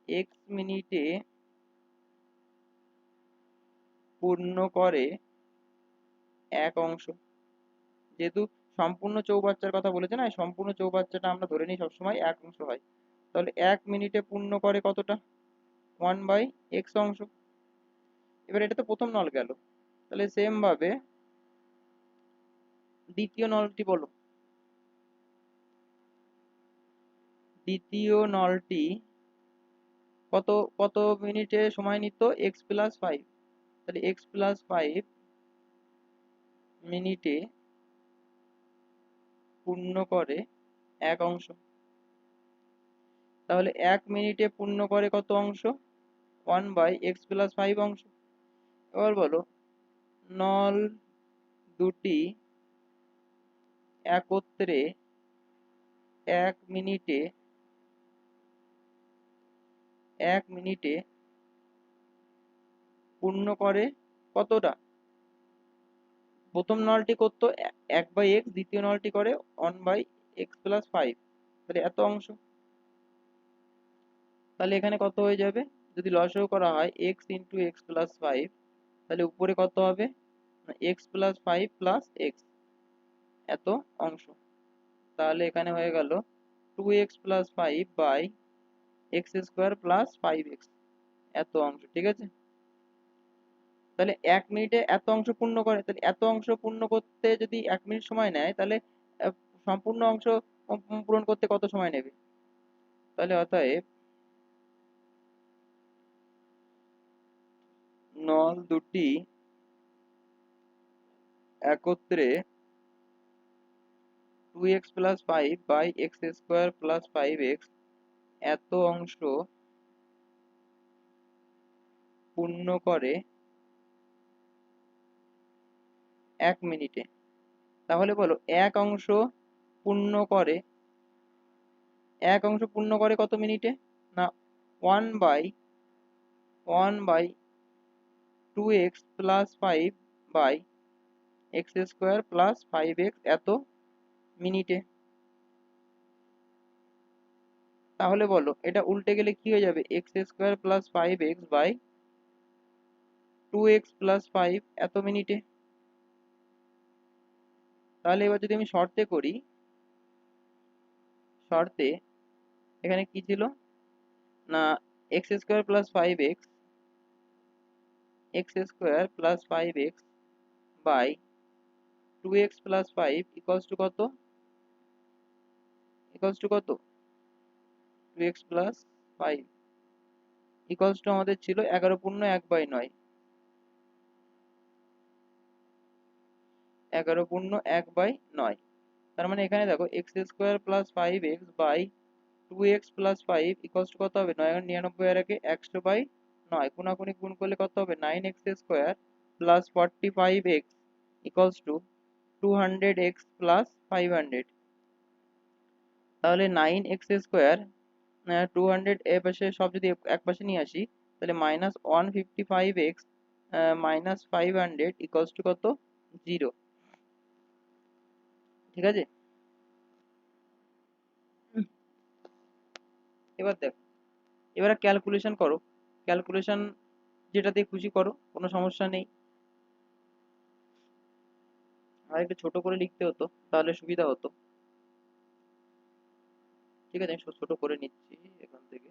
x মিনিটে পূর্ণ করে এক অংশ। যেহেতু সম্পূর্ণ চৌবাচ্চার কথা বলেছে না, সম্পূর্ণ চৌবাচ্চাটা আমরা ধরে নিই সবসময় এক অংশ হয়, তাহলে 1 মিনিটে পূর্ণ করে কতটা, 1/x অংশ। এবার এটা তো প্রথম নল গেল, তাহলে সেম ভাবে দ্বিতীয় নলটি বলো। দ্বিতীয় নলটি কত কত মিনিটে সময় নিত, x+5, তাহলে x+5 মিনিটে পূর্ণ করে এক অংশ। তাহলে 1 মিনিটে পূর্ণ করে কত অংশ, 1/x+5 অংশ। এবার বলো নল দুটি একত্রে এক মিনিটে 1 মিনিটে পূর্ণ করে কতটা, প্রথম নলটি করতো 1/x, দ্বিতীয় নলটি করে 1/x+5, তাহলে এত অংশ। তাহলে এখানে কত হয়ে যাবে, যদি লসাগু করা হয় x ইন্টু x+5, তাহলে উপরে কত হবে, x+5 + x, এত অংশ। তাহলে এখানে হয়ে গেল 2x+5/x² + 5x, এত অংশ। ঠিক আছে, তাহলে 1 মিনিটে এত অংশ পূর্ণ করে, তাহলে এত অংশ পূর্ণ করতে যদি 1 মিনিট সময় নেয়, তাহলে আহ, সম্পূর্ণ অংশ পূরণ করতে কত সময় নেবে। তাহলে অতএব নল দুটি একত্রে 2x+5/x² + 5x এত অংশ পূর্ণ করে 1 মিনিটে। তাহলে বলো পূর্ণ করে এক অংশ পূর্ণ করে কত মিনিটে, না 1/2x+5/x² + 5x এত মিনিটে। তাহলে বলো এটা উল্টে গেলে কি হয়ে যাবে, x² + 5x/2x+5 এত মিনিটে। তাহলে এবার যদি আমি শর্তে করি, শর্তে এখানে কি ছিল না, x² + 5x ইকুয়ালস টু কত, ইকুয়ালস টু কত, 2x+5 ইকুয়ালস টু আমাদের ছিল 11/1/9, 11/1/9। তার মানে এখানে দেখো x² + 5x/2x+5 ইকুয়ালস টু কত হবে, 9 আর 99 আর 100/9, কোনাকুনি গুণ করলে কত হবে, 9x² + 45x equals to 200x + 500। তাহলে 9x², 200 এ পাশে সব যদি এক পাশে নিয়ে আসি, তাহলে -155x -500 ইকুয়ালস টু কত, 0। ঠিক আছে, এবার দেখো, এবারে ক্যালকুলেশন করো, ক্যালকুলেশন যেটাতে খুশি করো, কোনো সমস্যা নেই। আর একটু ছোট করে লিখতে হতো তাহলে সুবিধা হতো। ঠিক আছে, আমি ছোট করে নিচ্ছি এখান থেকে।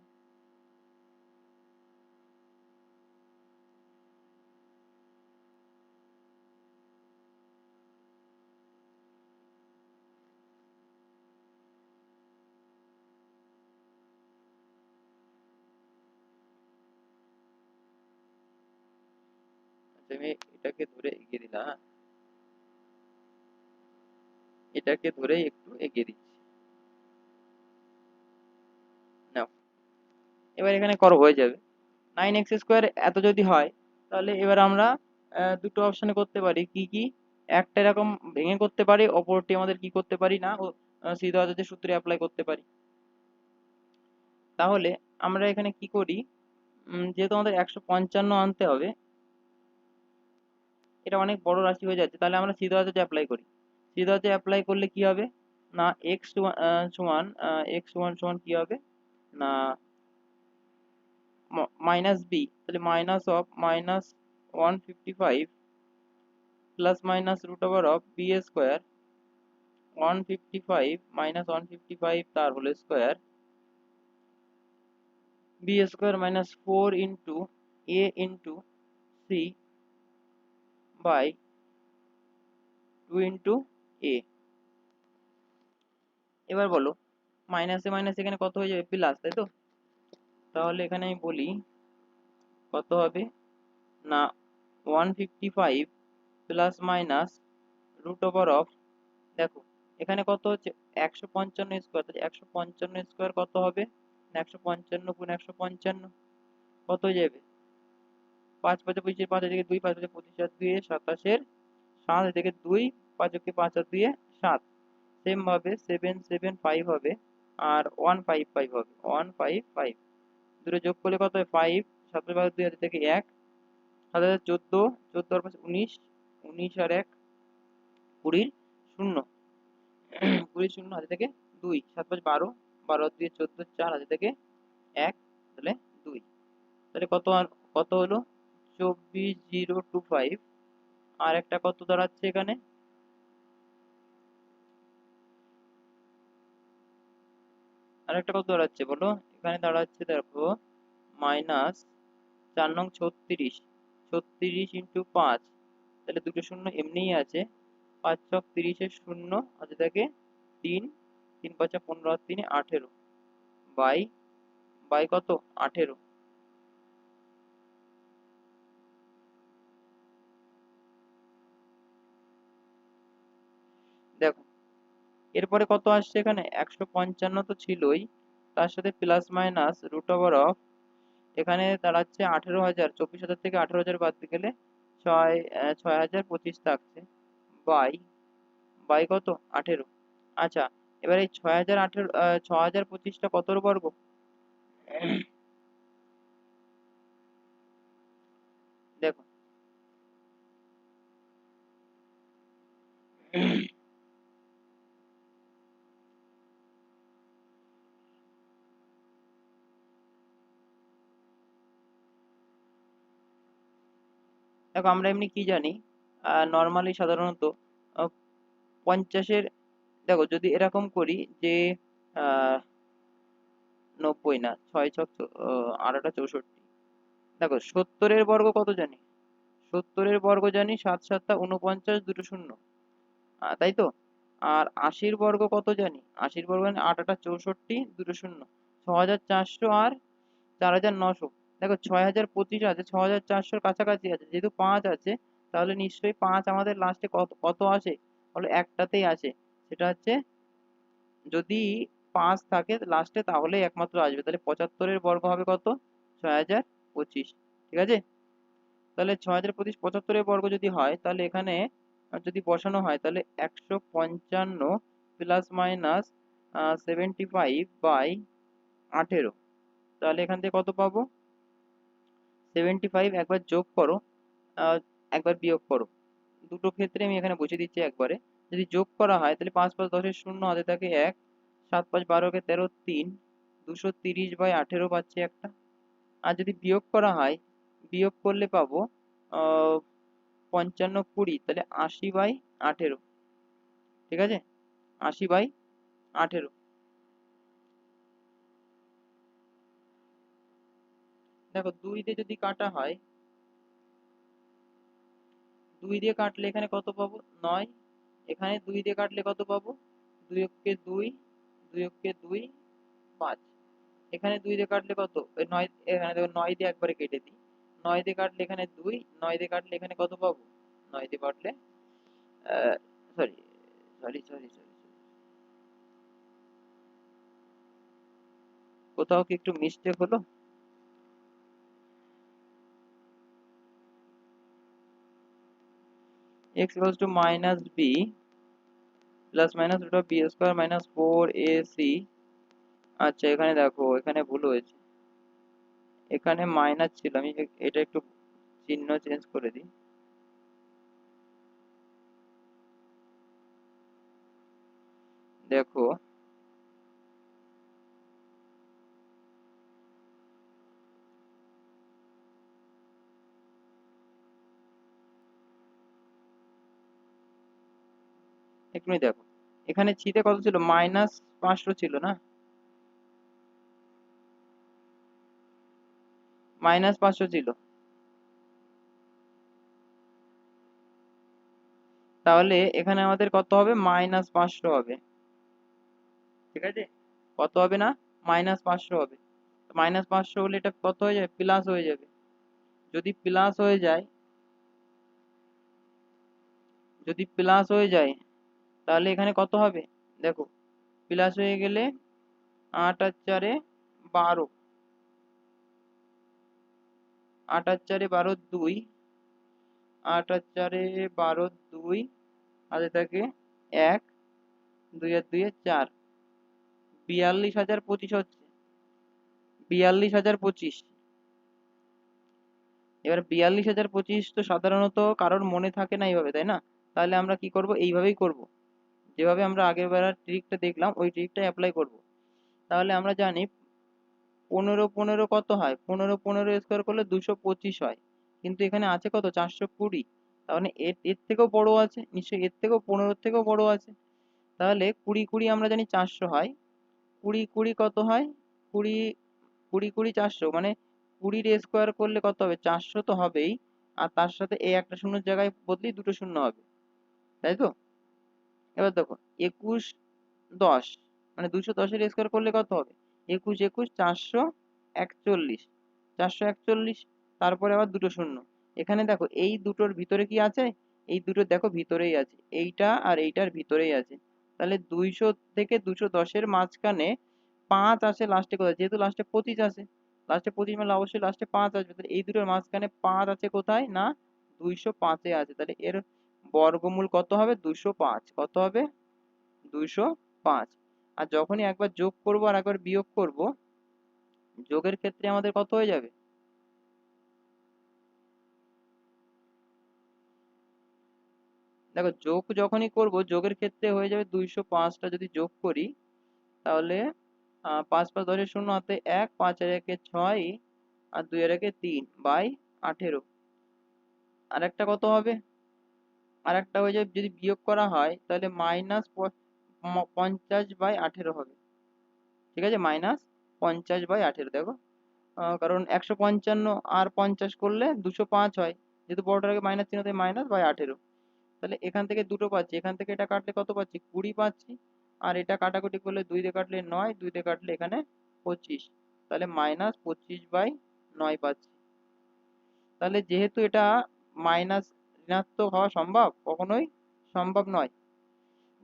আমি এটাকে ধরে এগিয়ে দিলাম, হ্যাঁ, এটাকে ধরেই একটু এগিয়ে দিচ্ছি। নাও, এবার এখানে করো, হয়ে যাবে 9x² এত যদি হয়, তাহলে এবার আমরা দুটো অপশনে করতে পারি। কি কি? একটা এরকম ভেঙে করতে পারি, অপরটি আমাদের কি করতে পারি না, সিদ্ধার্থ সূত্রে অ্যাপ্লাই করতে পারি। তাহলে আমরা এখানে কি করি, যেহেতু আমাদের 155 আনতে হবে, এটা অনেক বড় রাশি হয়ে যাচ্ছে, তাহলে আমরা সিদ্ধার্থ অ্যাপ্লাই করি। সিদ্ধার্থ অ্যাপ্লাই করলে কি হবে না, সমান সমান কি হবে না, মাইনাস বি, তাহলে minus of -155 plus minus root over of b square 155 -155 তার whole square b square minus 4 into a into c by 2 into a. এবার বলো, মাইনাসে মাইনাস এখানে কত হয়ে যাবে, প্লাস, তাই তো? তাহলে এখানে আমি বলি কত হবে না, 155 plus minus root over of, দেখো এখানে কত হচ্ছে 155 স্কোয়ার, তাহলে 155 স্কোয়ার কত হবে, 155 গুণ 155 কত হয়ে যাবে, 5 5 25, 5 থেকে 2, 5 5 25 আর 2 27, 7 থেকে 2, 5 কে 5 আর 2 7, সেম ভাবে 775 হবে আর 155 হবে, 155 দুটো যোগ করলে কত হয় 5, 7 ভাগ 2 হাতে থেকে 1, 7 14, 14 আর 5 19, 19 আর 1 20, শূন্য 20 শূন্য হাতে থেকে 2, 7 5 12, 12 আর 2 14, 4 হাতে থেকে 1, তাহলে 2, তাহলে কত আর কত হলো 24025। আর একটা কত দাঁড়াচ্ছে এখানে, আর একটা কত দাঁড়াচ্ছে বলো, এখানে দাঁড়াচ্ছে দেখো মাইনাস 4 নং 36, 36 ইন্টু 5, তাহলে দুটো শূন্য এমনিই আছে, 5 ছক 30 এর শূন্য হাতে থাকে 3, 3 5 15 আর 3 18 বাই বাই কত 18। দেখো এরপরে কত আসছে এখানে 155 তো ছিলই, তার সাথে plus minus root over of, এখানে দাঁড়াচ্ছে 18,000, 24,000 থেকে 18,000 বাদ দিয়ে গেলে 6,025 থাকছে বাই বাই কত 18। আচ্ছা, এবার এই 6,018 6,025টা কতর বর্গ, দেখো দেখো আমরা এমনি কি জানি, নর্মালি সাধারণত 50-এর, দেখো যদি এরকম করি যে আহ 90 না, 6 ছক 8টা 64, দেখো 70-এর বর্গ কত জানি, 70-এর বর্গ জানি 7 7 49, দুটো শূন্য, তাই তো? আর 80-র বর্গ কত জানি, 80-র বর্গ জানি 8 8 64, দুটো শূন্য, 6,400 আর 4,900। দেখো 6,025 আছে, 6,400-র কাছাকাছি আছে, যেহেতু 5 আছে তাহলে নিশ্চয়ই 5 আমাদের লাস্টে কত কত আসে, বলো একটাতেই আসে, সেটা হচ্ছে যদি 5 থাকে লাস্টে তাহলেই একমাত্র আসবে, তাহলে 75-এর বর্গ হবে কত 6,025, ঠিক আছে? তাহলে 6,025 75-এর বর্গ যদি হয়, তাহলে এখানে যদি বসানো হয় তাহলে 155 প্লাস মাইনাস 75 বাই 18, তাহলে এখান থেকে কত পাবো 75, একবার যোগ করো আহ, একবার বিয়োগ করো, দুটো ক্ষেত্রে আমি এখানে বসিয়ে দিচ্ছি একবারে। যদি যোগ করা হয় তাহলে 5 5 10-এর শূন্য হাতে থাকে 1, 7 5 12 13 3, 230/18 পাচ্ছি একটা। আর যদি বিয়োগ করা হয়, বিয়োগ করলে পাবো 55 20, তাহলে 80/18, ঠিক আছে, 80/18। দেখো 2 দিয়ে যদি কাটা হয়, 2 দিয়ে কাটলে এখানে কত পাবো 9, এখানে 2 দিয়ে কাটলে কত পাবো 2 অক্ষে 2, 2 অক্ষে 2 5, এখানে 2 দিয়ে কাটলে কত 9, এখানে দেখো 9 দিয়ে একবারে কেটে দিই, 9 দিয়ে কাটলে এখানে 2, 9 দিয়ে কাটলে এখানে কত পাবো? 9 দিয়ে কাটলে সরি সরি সরি সরি কোথাও কি একটু মিস্টেক হলো? x equals to minus b plus minus root of b square minus 4ac। আচ্ছা এখানে দেখো, এখানে ভুল হয়েছে, এখানে মাইনাস ছিল, আমি এটা একটু চিহ্ন চেঞ্জ করে দিই। দেখো এক মিনিট, দেখো এখানে ছিতে কত ছিল? -500 ছিল না? -500 ছিল, তাহলে এখানে আমাদের কত হবে? -500 হবে, ঠিক আছে? কত হবে না? -500 হবে। -500 হলে এটা কত হয়ে যাবে? প্লাস হয়ে যাবে। যদি প্লাস হয়ে যায়, যদি প্লাস হয়ে যায় তাহলে এখানে কত হবে? দেখো প্লাস হয়ে গেলে 8 আর 4 12, 8 আর 4 12 2, 8 আর 4 12 2, হাতে থাকে 1, 2 আর 2 4, 42,025 হচ্ছে, 42,025। এবার 42,025 তো সাধারণত কারোর মনে থাকে না এইভাবে, তাই না? তাহলে আমরা কি করব? এইভাবেই করব, যেভাবে আমরা আগের বেলার ট্রিকটা দেখলাম ওই ট্রিকটাই অ্যাপ্লাই করব। তাহলে আমরা জানি 15 15 কত হয়? 15 15 স্কোয়ার করলে 225 হয়, কিন্তু এখানে আছে কত? 420। তাহলে এর এর থেকেও বড় আছে নিশ্চয়ই, এর থেকেও 15 থেকেও বড় আছে। তাহলে 20 20 আমরা জানি 400 হয়, 20 20 কত হয়? 20 20 20 400, মানে 20 স্কোয়ার করলে কত হবে? 400 তো হবেই, আর তার সাথে এই একটা শূন্যের জায়গায় বদলি দুটো শূন্য হবে, তাই তো? এবার দেখো 21 10, মানে 210 এর স্কোয়ার করলে কত হবে? 21 21 441, 441, তারপরে আবার দুটো শূন্য। এখানে দেখো এই দুটোর ভিতরে কি আছে? এই দুটো দেখো ভিতরেই আছে, এইটা আর এইটার ভিতরেই আছে। তাহলে 200 থেকে 210 এর মাঝখানে 5 আছে লাস্টে, কোথায়? যেহেতু লাস্টে 25 আছে, লাস্টে 25 মানে অবশ্যই লাস্টে 5 আসবে, তাহলে এই দুটোর মাঝখানে 5 আছে কোথায় না? 205 এ আছে। তাহলে এর বর্গমূল কত হবে? 205। কত হবে? 205। আর যখনই একবার যোগ করব আর একবার বিয়োগ করব, যোগের ক্ষেত্রে আমাদের কত হয়ে যাবে? দেখো যোগ যখনই করব, যোগের ক্ষেত্রে হয়ে যাবে 205টা যদি যোগ করি, তাহলে 5 5 10 শূন্য, হাতে 1, 5 আর 1 6, আর 2 আর 1 3 বাই 18। আর একটা কত হবে? আর একটা হয়ে যাবে, যদি বিয়োগ করা হয় তাহলে -50/18 হবে, ঠিক আছে? -50/18, দেখো কারণ 155 আর 50 করলে 205 হয়, যেহেতু বড়টার আগে মাইনাস চিহ্ন তাই -/18। তাহলে এখান থেকে দুটো পাচ্ছি, এখান থেকে এটা কাটলে কত পাচ্ছি? 20 পাচ্ছি, আর এটা কাটাকুটি করলে 2 দিয়ে কাটলে 9, 2 দিয়ে কাটলে এখানে 25, তাহলে -25/9 পাচ্ছি। তাহলে যেহেতু এটা মাইনাস, ঋণাত্মক হওয়া সম্ভব? কখনোই সম্ভব নয়।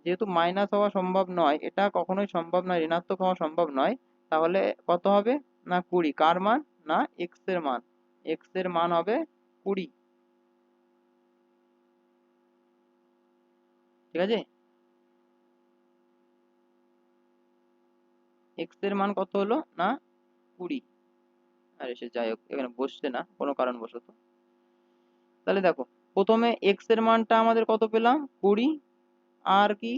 যেহেতু মাইনাস হওয়া সম্ভব নয়, এটা কখনোই সম্ভব নয়, ঋণাত্মক হওয়া সম্ভব নয়, তাহলে কত হবে না? 20। কার মান? না এক্স এর মান, এক্স এর মান হবে 20, ঠিক আছে? এক্স এর মান কত হলো না? 20। আরে সে যাই হোক, এখানে বসছে না কোনো কারণবশত। তাহলে দেখো প্রথমে এক্স এর মানটা আমাদের কত পেলাম? 20। আর কি,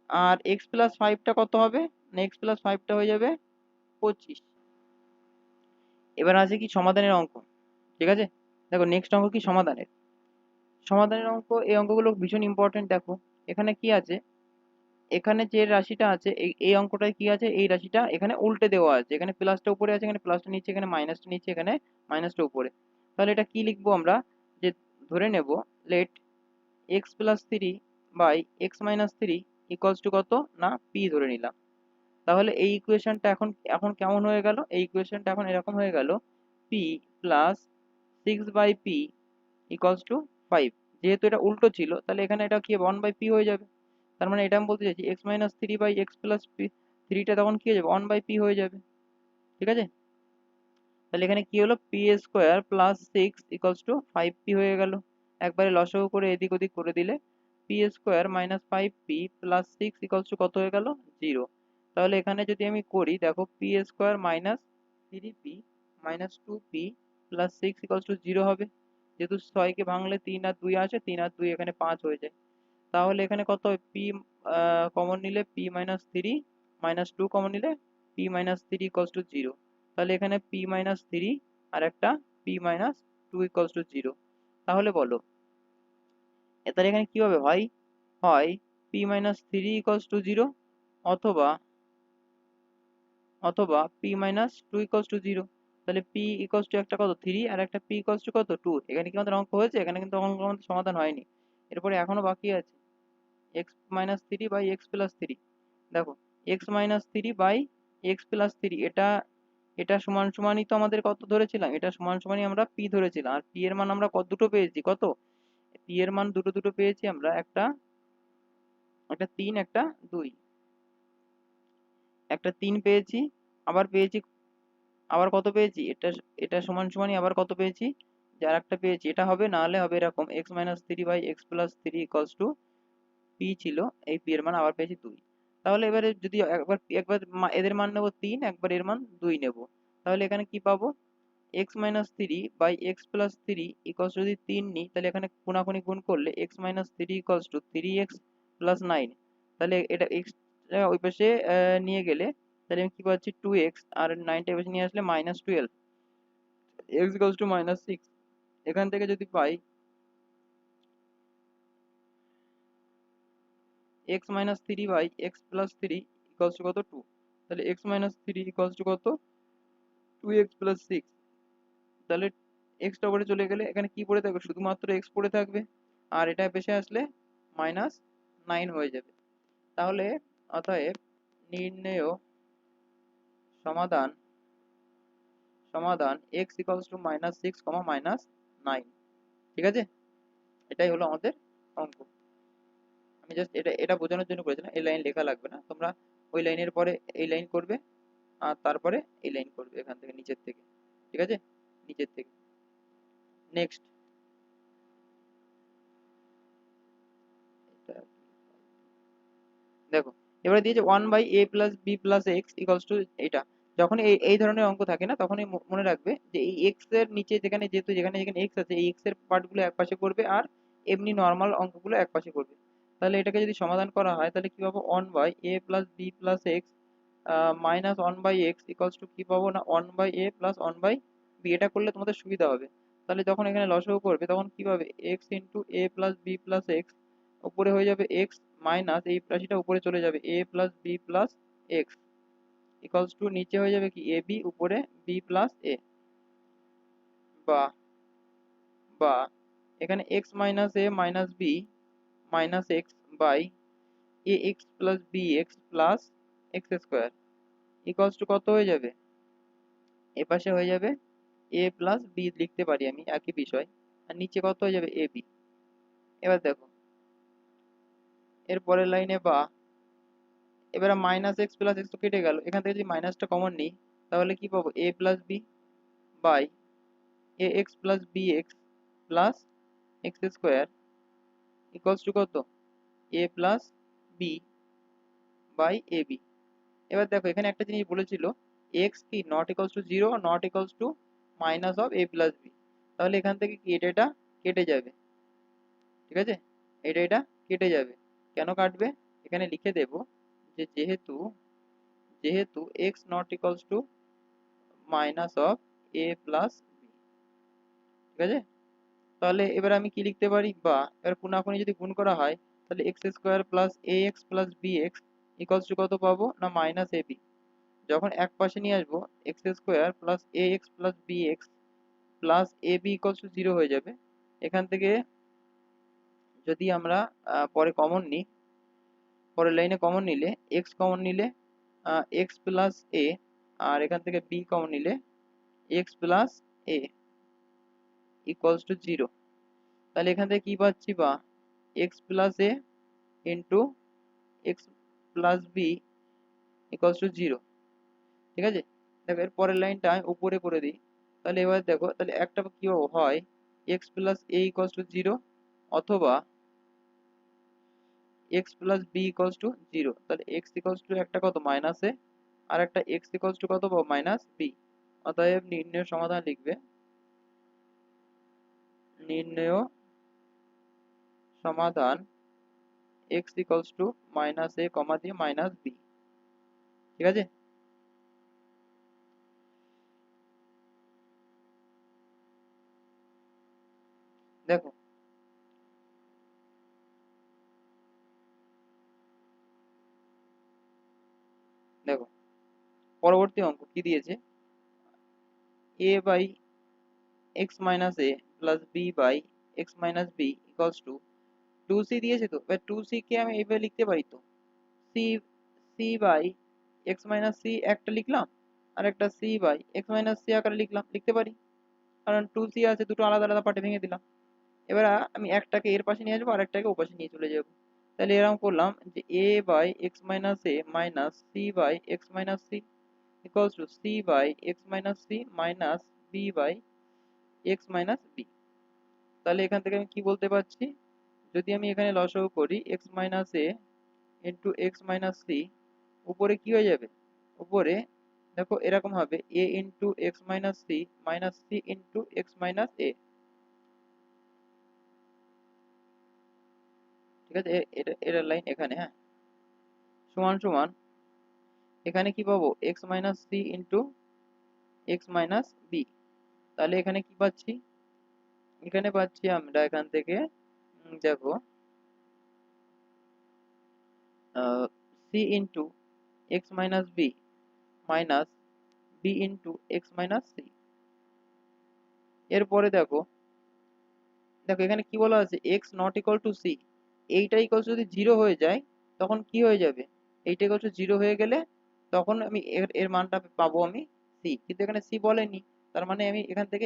আর এক্স প্লাস ফাইভটা কত হবে? না এক্স প্লাস ফাইভটা হয়ে যাবে 25। এবার আছে কি সমাধানের অঙ্ক, ঠিক আছে? দেখো নেক্সট অঙ্ক কি সমাধানের। সমাধানের অঙ্ক, এই অঙ্কগুলো ভীষণ ইম্পর্টেন্ট। দেখো এখানে কি আছে, এখানে যে রাশিটা আছে এই এই অঙ্কটায় কি আছে? এই রাশিটা এখানে উল্টে দেওয়া আছে, এখানে প্লাসটা উপরে আছে, এখানে প্লাসটা নিচে, এখানে মাইনাসটা নিচে, এখানে মাইনাসটা উপরে। তাহলে এটা কি লিখবো আমরা? যে ধরে নেব let x plus three by x minus three equals to কত না পি ধরে নিলাম। তাহলে এই ইকুয়েশনটা এখন এখন কেমন হয়ে গেল? এই ইকুয়েশনটা এখন এরকম হয়ে গেল, P plus 6/p equals to 5। যেহেতু এটা উল্টো ছিল তাহলে এখানে এটা কি 1/p হয়ে যাবে। তার মানে এটা আমি বলতে চাইছি x-3/x+p, 3টা তখন কি হয়ে যাবে 1/p হয়ে যাবে। ঠিক আছে, তাহলে এখানে কি হলো পি স্কোয়ার প্লাস 6 = 5p হয়ে গেল। একবারে লসাগু করে এদিক ওদিক করে দিলে P square minus 5p plus 6 কত হয়ে গেল 0। তাহলে এখানে যদি আমি করি দেখো P square minus 3p minus 2p plus 6 0 হবে। যেহেতু 6কে ভাঙলে 3 আর 2 আসে, 3 আর 2 এখানে 5 হয়ে যায়। তাহলে এখানে কত হবে পি কমন নিলে পি মাইনাস 3 মাইনাস 2 কমন নিলে পি মাইনাস 3 0। তাহলে এখানে পি মাইনাস 3 আর একটা পি মাইনাস 2 0। তাহলে বলো তাহলে এখানে কি হবে ভাই, হয় পি মাইনাস 3 0 অথবা অথবা পি মাইনাস 2 0। তাহলে পি একটা কত 3 আর একটা পি কত 2। এখানে কি আমাদের অঙ্ক হয়েছে? এখানে কিন্তু অঙ্ক আমাদের সমাধান হয়নি, এরপরে এখনো বাকি আছে x minus 3 by x plus 3। দেখো x minus 3 by x plus 3, এটা এটা সমান সমানই তো আমাদের কত ধরেছিলাম, এটা সমান সমানই আমরা পি ধরেছিলাম। আর পি এর মান আমরা কত দুটো পেয়েছি, কত পি এর মান দুটো দুটো পেয়েছি আমরা, একটা একটা 3 একটা 2, একটা 3 পেয়েছি, আবার পেয়েছি আবার কত পেয়েছি, এটা এটা সমান সমানই আবার কত পেয়েছি, যার একটা পেয়েছি। এটা হবে না হলে হবে এরকম x minus 3 by x plus 3 equals to p ছিল, এই পি এর মান আবার পেয়েছি 2। তাহলে এবারে যদি একবার একবার এদের মান নেব 3, একবার এর মান 2 নেব, তাহলে এখানে কি পাবো x minus 3 by x plus 3 equals যদি 3 নিই, তাহলে এখানে কোনাকুনি গুণ করলে x minus 3 equals to 3x plus 9। তাহলে এটা এক্স ওই পাশে নিয়ে গেলে তাহলে আমি কি পাচ্ছি 2x, আর 9টা এই পাশে নিয়ে আসলে -12, এক্স ইকুয়ালস টু -6। এখান থেকে যদি পাই x minus 3 by x plus 3 equals to কত 2, তাহলে x মাইনাস 3 ইকুয়ালস টু কত 2x প্লাস 6। তাহলে এক্সটা উপরে চলে গেলে এখানে কি পড়ে থাকবে, শুধুমাত্র এক্স পড়ে থাকবে, আর এটা পেশে আসলে -9 হয়ে যাবে। তাহলে অতএব নির্ণেয় সমাধান সমাধান এক্স ইকুয়ালস টু -6, -9। ঠিক আছে, এটাই হলো আমাদের অঙ্ক। আমি জাস্ট এটা এটা বোঝানোর জন্য করেছিলাম, এই লাইন লেখা লাগবে না, তোমরা ওই লাইনের পরে এই লাইন করবে আর তারপরে এই লাইন করবে এখান থেকে নিচের থেকে। ঠিক আছে, নিচের থেকে নেক্সট দেখো এবারে দিয়েছে 1/a+b+x ইকুয়ালস টু এটা। যখন এই এই ধরনের অঙ্ক থাকে না, তখনই মনে রাখবে যে এই x এর নিচে যেখানে যেহেতু যেখানে যেখানে x আছে, এই x এর পার্টগুলো এক পাশে করবে আর এমনি নর্মাল অঙ্কগুলো এক পাশে করবে। তাহলে এটাকে যদি সমাধান করা হয় তাহলে কি পাবো 1/a+b+x minus 1/x equals to কি পাবো না 1/a প্লাস 1/b। এটা করলে তোমাদের সুবিধা হবে। তাহলে যখন এখানে লসাগু করবে তখন কি পাবে x into a plus b plus x, উপরে হয়ে যাবে এক্স মাইনাস এই রাশিটা উপরে চলে যাবে a plus b plus x equals to নিচে হয়ে যাবে কি এ বি, উপরে বি প্লাস এ। বা বা এখানে x minus a minus b minus x by a x plus b x plus x square equals to কত হয়ে যাবে, এ পাশে হয়ে যাবে এ প্লাস বি লিখতে পারি আমি একই বিষয়, আর নিচে কত হয়ে যাবে এ বি। এবার দেখো এর পরের লাইনে বা এবারে মাইনাস এক্স প্লাস এক্স তো কেটে গেল, এখান থেকে যদি মাইনাসটা কমন নিই তাহলে কি পাবো a plus b by a x plus b x plus x square equals to কত a plus b by a b. এবার দেখো এখানে একটা জিনিস বলেছিল এক্স কি not equals to 0, not equals to minus of a plus b. তাহলে এখান থেকে কি এটা এটা কেটে যাবে। ঠিক আছে, এটা এটা কেটে যাবে। কেন কাটবে, এখানে লিখে দেব যে যেহেতু যেহেতু x not equals to minus of a plus b. ঠিক আছে, তাহলে এবার আমি কি লিখতে পারি, বা এবার কোনাকুনি যদি গুণ করা হয় তাহলে x square plus a x plus b x equals to কত পাবো না মাইনাস এ বি। যখন এক পাশে নিয়ে আসবো x square plus a x plus b x plus a b equals to 0 হয়ে যাবে। এখান থেকে যদি আমরা পরে কমন নিই, পরের লাইনে কমন নিলে এক্স কমন নিলে এক্স প্লাস এ, আর এখান থেকে বি কমন নিলে x plus a. Equals to 0। তাহলে এখান থেকে কি পাচ্ছি, বা x plus a into x plus b equals to 0। ঠিক আছে, দেখো এর পরের লাইনটা আমি উপরে করে দিই। তাহলে এবার দেখো, তাহলে একটা কি হয়, x plus a equals to 0, অথবা x plus b equals to 0। তাহলে এক্স ইকুয়ালস টু একটা কত, মাইনাস এ, আর একটা এক্স ইকুয়ালস টু কত, মাইনাস বি। অতএব নির্ণয় সমাধান লিখবে, নির্ণয় সমাধান এক্স ইকুয়ালস টু মাইনাস এ কমা দিয়ে মাইনাস বি। ঠিক আছে, দেখো দেখো পরবর্তী অঙ্ক কি দিয়েছে, a by x minus a plus b by x minus b equals to 2c দিয়েছে। তো এবার 2c কে আমি এইভাবে লিখতে পারি, তো c c by x minus c একটা লিখলাম, আর একটা c by x minus c আকারে লিখতে পারি, কারণ 2c আছে, দুটো আলাদা আলাদা পার্টে ভেঙে দিলাম। এবার আমি একটাকে এর পাশে নিয়ে আসবো, আর একটাকে ও পাশে নিয়ে চলে যাবো। তাহলে এরকম করলাম যে a by x minus a minus c by x minus c equals to c by x minus c minus b by x minus b. তাহলে এখান থেকে আমি কি বলতে পারছি, যদি আমি এখানে লসাগু করি x minus a into x minus c, উপরে কি হয়ে যাবে, উপরে দেখো এরকম হবে a into x minus c minus c into x minus a. ঠিক আছে, এটা এটার লাইন এখানে, হ্যাঁ, সমান সমান এখানে কি পাবো, x minus c into x minus b. তাহলে এখানে কি পাচ্ছি, এখানে পাচ্ছি আমরা এখান থেকে দেখো c into x minus b minus b into x minus c. এরপরে দেখো দেখো এখানে কি বলা আছে, x not equal to c, এইটা ইকুয়াল যদি জিরো হয়ে যায় তখন কি হয়ে যাবে, এইটা ইকুয়াল টু জিরো হয়ে গেলে তখন আমি এর এর মানটা পাবো আমি সি, কিন্তু এখানে সি বলেনি। তার মানে আমি এখান থেকে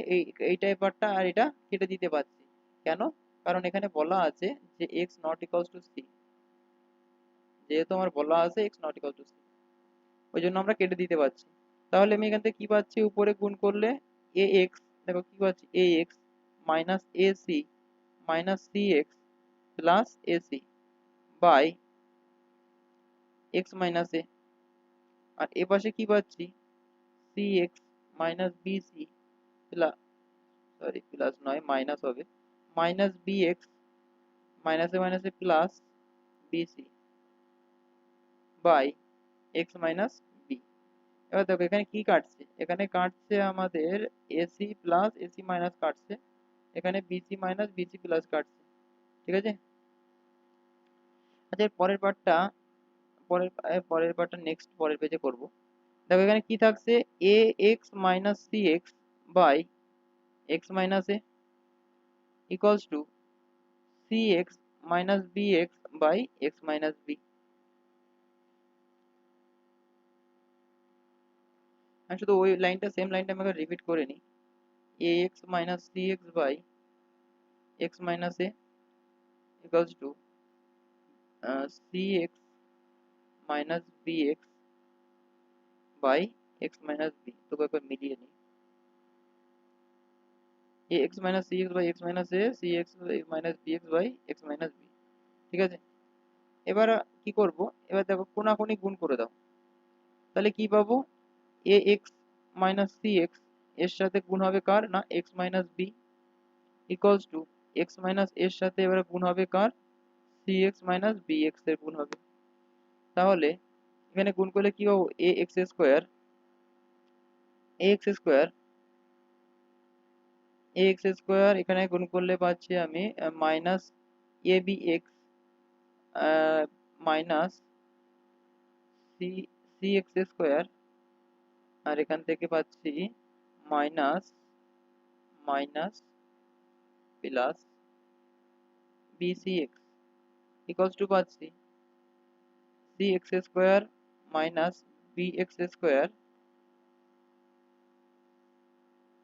এইটা পার্টটা আর এটা কেটে দিতে পারছি। কেন, কারণ এখানে বলা আছে যে x not equal to c, যেহেতু আমার বলা আছে x not equal to c, ওই জন্য আমরা কেটে দিতে পারছি। তাহলে আমি এখান থেকে কি পাচ্ছি, উপরে গুণ করলে এ এক্স, দেখো কি পাচ্ছি, a x minus a c minus c x plus a c by x minus a. আর এ পাশে কি পাচ্ছি, c x minus b c plus, sorry plus নয় মাইনাস হবে, মাইনাস বি এক্স মাইনাসে মাইনাসে plus b c by x minus b. এবার দেখো এখানে কি কাটছে, এখানে কাটছে আমাদের এসি প্লাস এসি মাইনাস কাটছে, এখানে বিসি মাইনাস বিসি প্লাস কাটছে। ঠিক আছে, আচ্ছা পরের পার্টটা, পরের পার্টটা নেক্সট পরের পেজে করব। দেখো এখানে কি থাকছে, a x minus c x by x minus a equals to c x minus b x by x minus b. আমি শুধু ওই লাইনটা, সেম লাইনটা আমাকে রিপিট করে নিই, a x minus c x by x minus a equals to c x minus b x by x minus b. তো একবার মিলিয়ে নিই, a x minus c x by x minus a, c x minus b x by x minus b. ঠিক আছে, এবার কি করব, এবার দেখো কোনাকুনি গুণ করে দাও। তাহলে কি পাবো, a x minus c x এর সাথে গুণ হবে কার, না x minus b equals to x minus এর সাথে এবারে গুণ হবে কার, c x minus b x এর গুণ হবে। তাহলে এখানে গুণ করলে কি পাবো, a x square, a x square, a x square এখানে গুণ করলে পাচ্ছি আমি minus a b x minus c c x square, আর এখান থেকে পাচ্ছি minus minus plus b c x equals to পাচ্ছি c x square minus b x square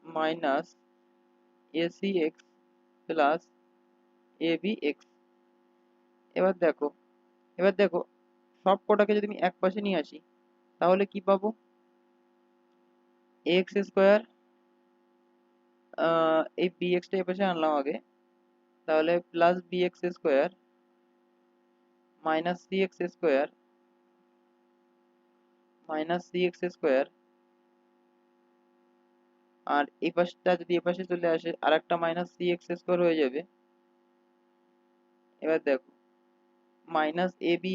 minus a c x plus a b x. এবার দেখো, এবার দেখো সব কটাকে যদি আমি এক পাশে নিয়ে আসি তাহলে কি পাবো? এক্স স্কোয়ার, এই বি এক্সটা এ পাশে আনলাম আগে, তাহলে plus b x square minus c x square minus c x square, আর এই পাশটা যদি এ পাশে চলে আসে আর একটা মাইনাস সি এক্স স্কোয়ার হয়ে যাবে। এবার দেখো মাইনাস এ বি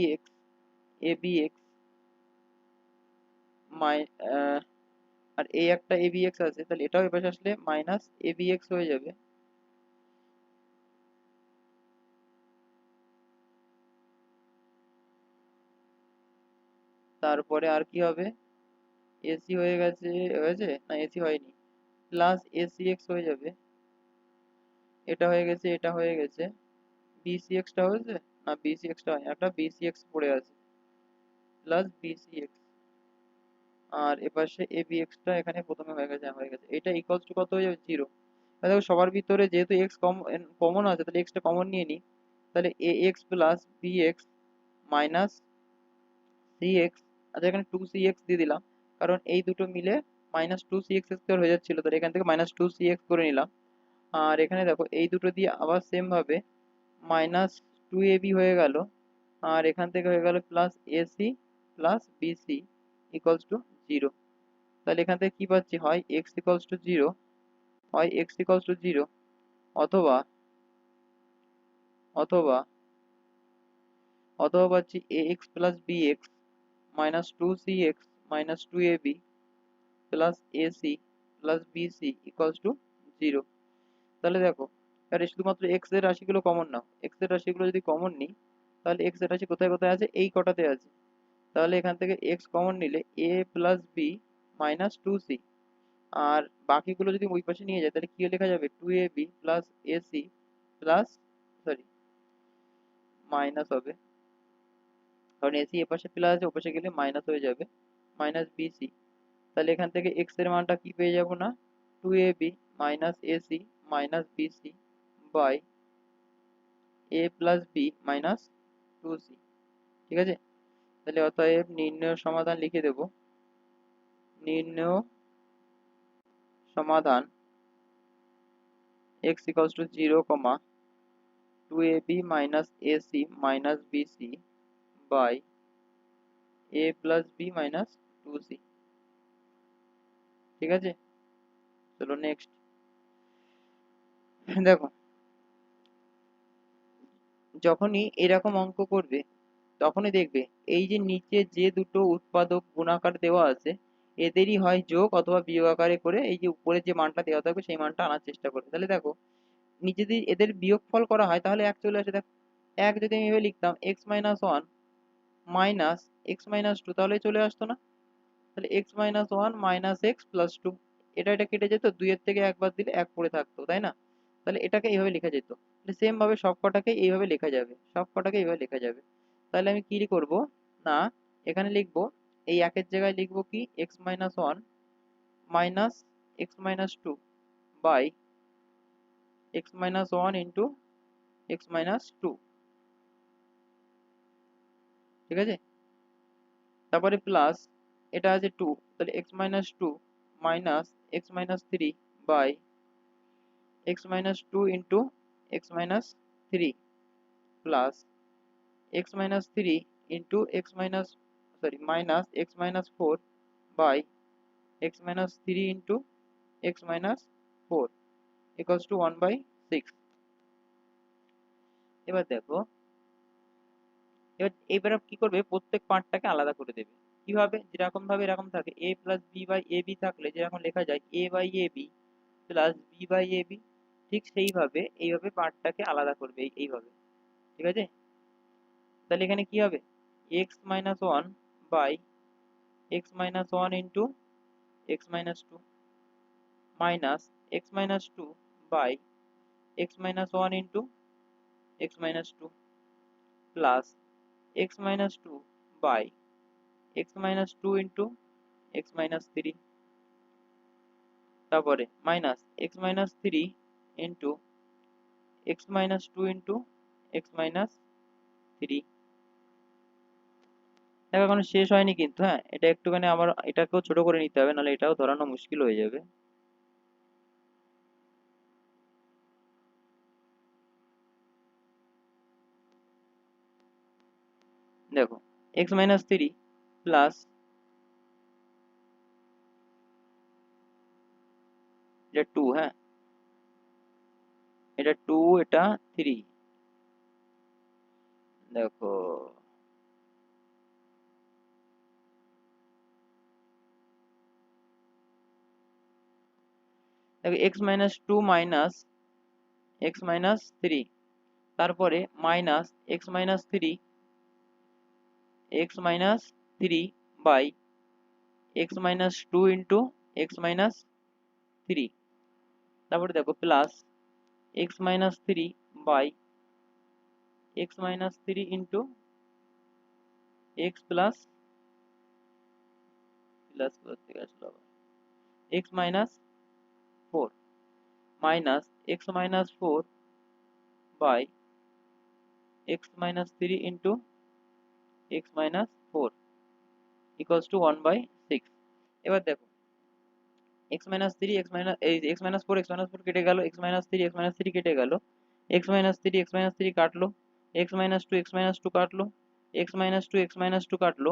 এক্স মাই আর এই একটা এ বি এক্স আছে, তাহলে এটাও এ পাশে আসলে মাইনাস এ বি এক্স হয়ে যাবে। তারপরে আর কি হবে? এসি হয়ে গেছে, হয়েছে না এসি হয়নি, প্লাস এসি এক্স হয়ে যাবে। এটা হয়ে গেছে, এটা হয়ে গেছে, বিসি এক্সটা হয়েছে, না বিসি এক্সটা হয় একটা বিসি এক্স পড়ে আছে, প্লাস বিসি এক্স। আর এপাশে এ বি এক্সটা এখানে প্রথমে হয়ে গেছে, হয়ে গেছে, এটা ইকুয়ালস টু কত হয়ে যাবে? জিরো। দেখো সবার ভিতরে যেহেতু এক্স কমন আছে, তাহলে এক্সটা কমন নিয়ে নিই, তাহলে a x plus b x minus c x. আচ্ছা এখানে টু সি এক্স দিয়ে দিলাম, কারণ এই দুটো মিলে minus two c x square হয়ে যাচ্ছিল, তাহলে এখান থেকে মাইনাস টু সি এক্স করে নিলাম। আর এখানে দেখো এই দুটো দিয়ে আবার সেম ভাবে মাইনাস টু এ বি হয়ে গেল, আর এখান থেকে হয়ে গেল plus a c plus b c equals to zero. তাহলে এখান থেকে কি পাচ্ছি? হয় এক্স ইকুয়ালস টু জিরো, হয় এক্স ইকুয়ালস টু জিরো, অথবা অথবা অথবা পাচ্ছি a x plus b x minus two c x minus two a b plus a c plus b c equals to zero. তাহলে দেখো আরে শুধুমাত্র এক্স এর রাশিগুলো কমন নাও, এক্স এর রাশিগুলো যদি কমন নিই তাহলে এক্স এর রাশি কোথায় কোথায় আছে? এই কটাতে আছে। তাহলে এখান থেকে এক্স কমন নিলে a plus b minus two c, আর বাকিগুলো যদি ওই পাশে নিয়ে যায় তাহলে কি লেখা যাবে? Two a b plus a c plus, sorry minus হবে, কারণ এসি এ পাশে প্লাস আছে, ও পাশে গেলে মাইনাস হয়ে যাবে, মাইনাস বিসি। তাহলে এখান থেকে এক্স এর মানটা কি পেয়ে যাবো? না two a b minus ac minus bc by a plus b minus two c. ঠিক আছে, তাহলে অতএব নির্ণয় সমাধান লিখে দেব। নির্ণয় সমাধান x equals to 0, 2ab minus ac minus bc by a plus b minus 2c। ঠিক আছে, চলো নেক্সট। দেখো যখনই এরকম অঙ্ক করবে তখনই দেখবে এই যে নিচে যে দুটো উৎপাদক গুণাকার দেওয়া আছে এদেরই হয় যোগ অথবা বিয়োগ আকারে করে এই যে উপরে যে মানটা দেওয়া থাকবে সেই মানটা আনার চেষ্টা করবে। তাহলে দেখো নিচে যদি এদের বিয়োগফল করা হয় তাহলে এক চলে আসে। দেখো এক যদি আমি এভাবে লিখতাম x minus one minus x minus two তাহলে চলে আসতো না? তাহলে x minus one minus x plus two, এটা কেটে যেত, দুইয়ের থেকে একবার দিলে এক পড়ে থাকতো, তাই না? তাহলে এটাকে এইভাবে লেখা যেত। সেম ভাবে সব কটাকে এইভাবে লেখা যাবে, সব কটাকে এইভাবে লেখা যাবে। তাহলে আমি কি করব? না এখানে লিখবো, এই একের জায়গায় লিখবো কি x minus one minus x minus two by x minus one into x minus two. ঠিক আছে, তারপরে প্লাস এটা আছে টু, তাহলে x minus two minus x minus three by x minus two into x minus three plus x minus three into x minus, sorry minus x minus four by x minus three into x minus four equals to one by six. এবার দেখো, এবার কি করবে? প্রত্যেক পার্টটাকে আলাদা করে দেবে। কিভাবে? যেরকম ভাবে এরকম থাকে a plus b by a b থাকলে যেরকম লেখা যায় a by a b plus b by a b, ঠিক সেইভাবে এইভাবে পার্টটাকে আলাদা করবে এইভাবে। ঠিক আছে, তাহলে এখানে কি হবে? X minus one by x minus one into x minus two minus x minus two by x minus one into x minus two plus x minus two by x minus two into x minus three, তারপরে minus x minus three into x minus two into x minus three. দেখো এখনো শেষ হয়নি কিন্তু, হ্যাঁ এটা একটুখানি আবার এটাকেও ছোট করে নিতে হবে, নাহলে এটাও ধরানো মুশকিল হয়ে যাবে। দেখো এক্স মাইনাস থ্রি প্লাস এটা টু, হ্যাঁ এটা টু, এটা থ্রি। দেখো দেখো x minus two minus x minus three, তারপরে minus x minus three by x minus two into x minus three, তারপরে দেখো plus x minus three by x minus three into x plus plus x minus four minus x minus four by x minus three into x minus four equals to one by six. এবার দেখো x minus three x minus four কেটে গেল, x minus three কেটে গেল, x minus three কাটলো, x minus two কাটলো, x minus two কাটলো,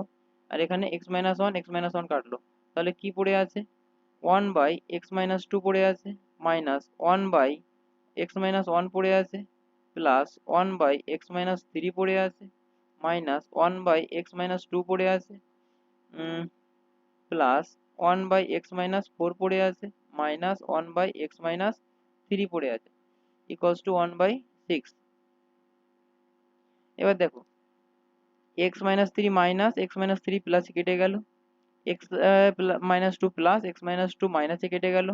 আর এখানে এক্স মাইনাস ওয়ান কাটলো। তাহলে কি পড়ে আছে? One by x minus two পড়ে আছে, minus one by x minus one পড়ে আছে, plus one by x minus three পড়ে আছে, minus one by x minus two পড়ে আছে, plus one by x minus four পড়ে আছে, minus one by x minus three পড়ে আছে, equals to one by six. এবার দেখো x minus three minus x minus three plus কেটে গেল, x minus two plus x minus two মাইনাসে কেটে গেল,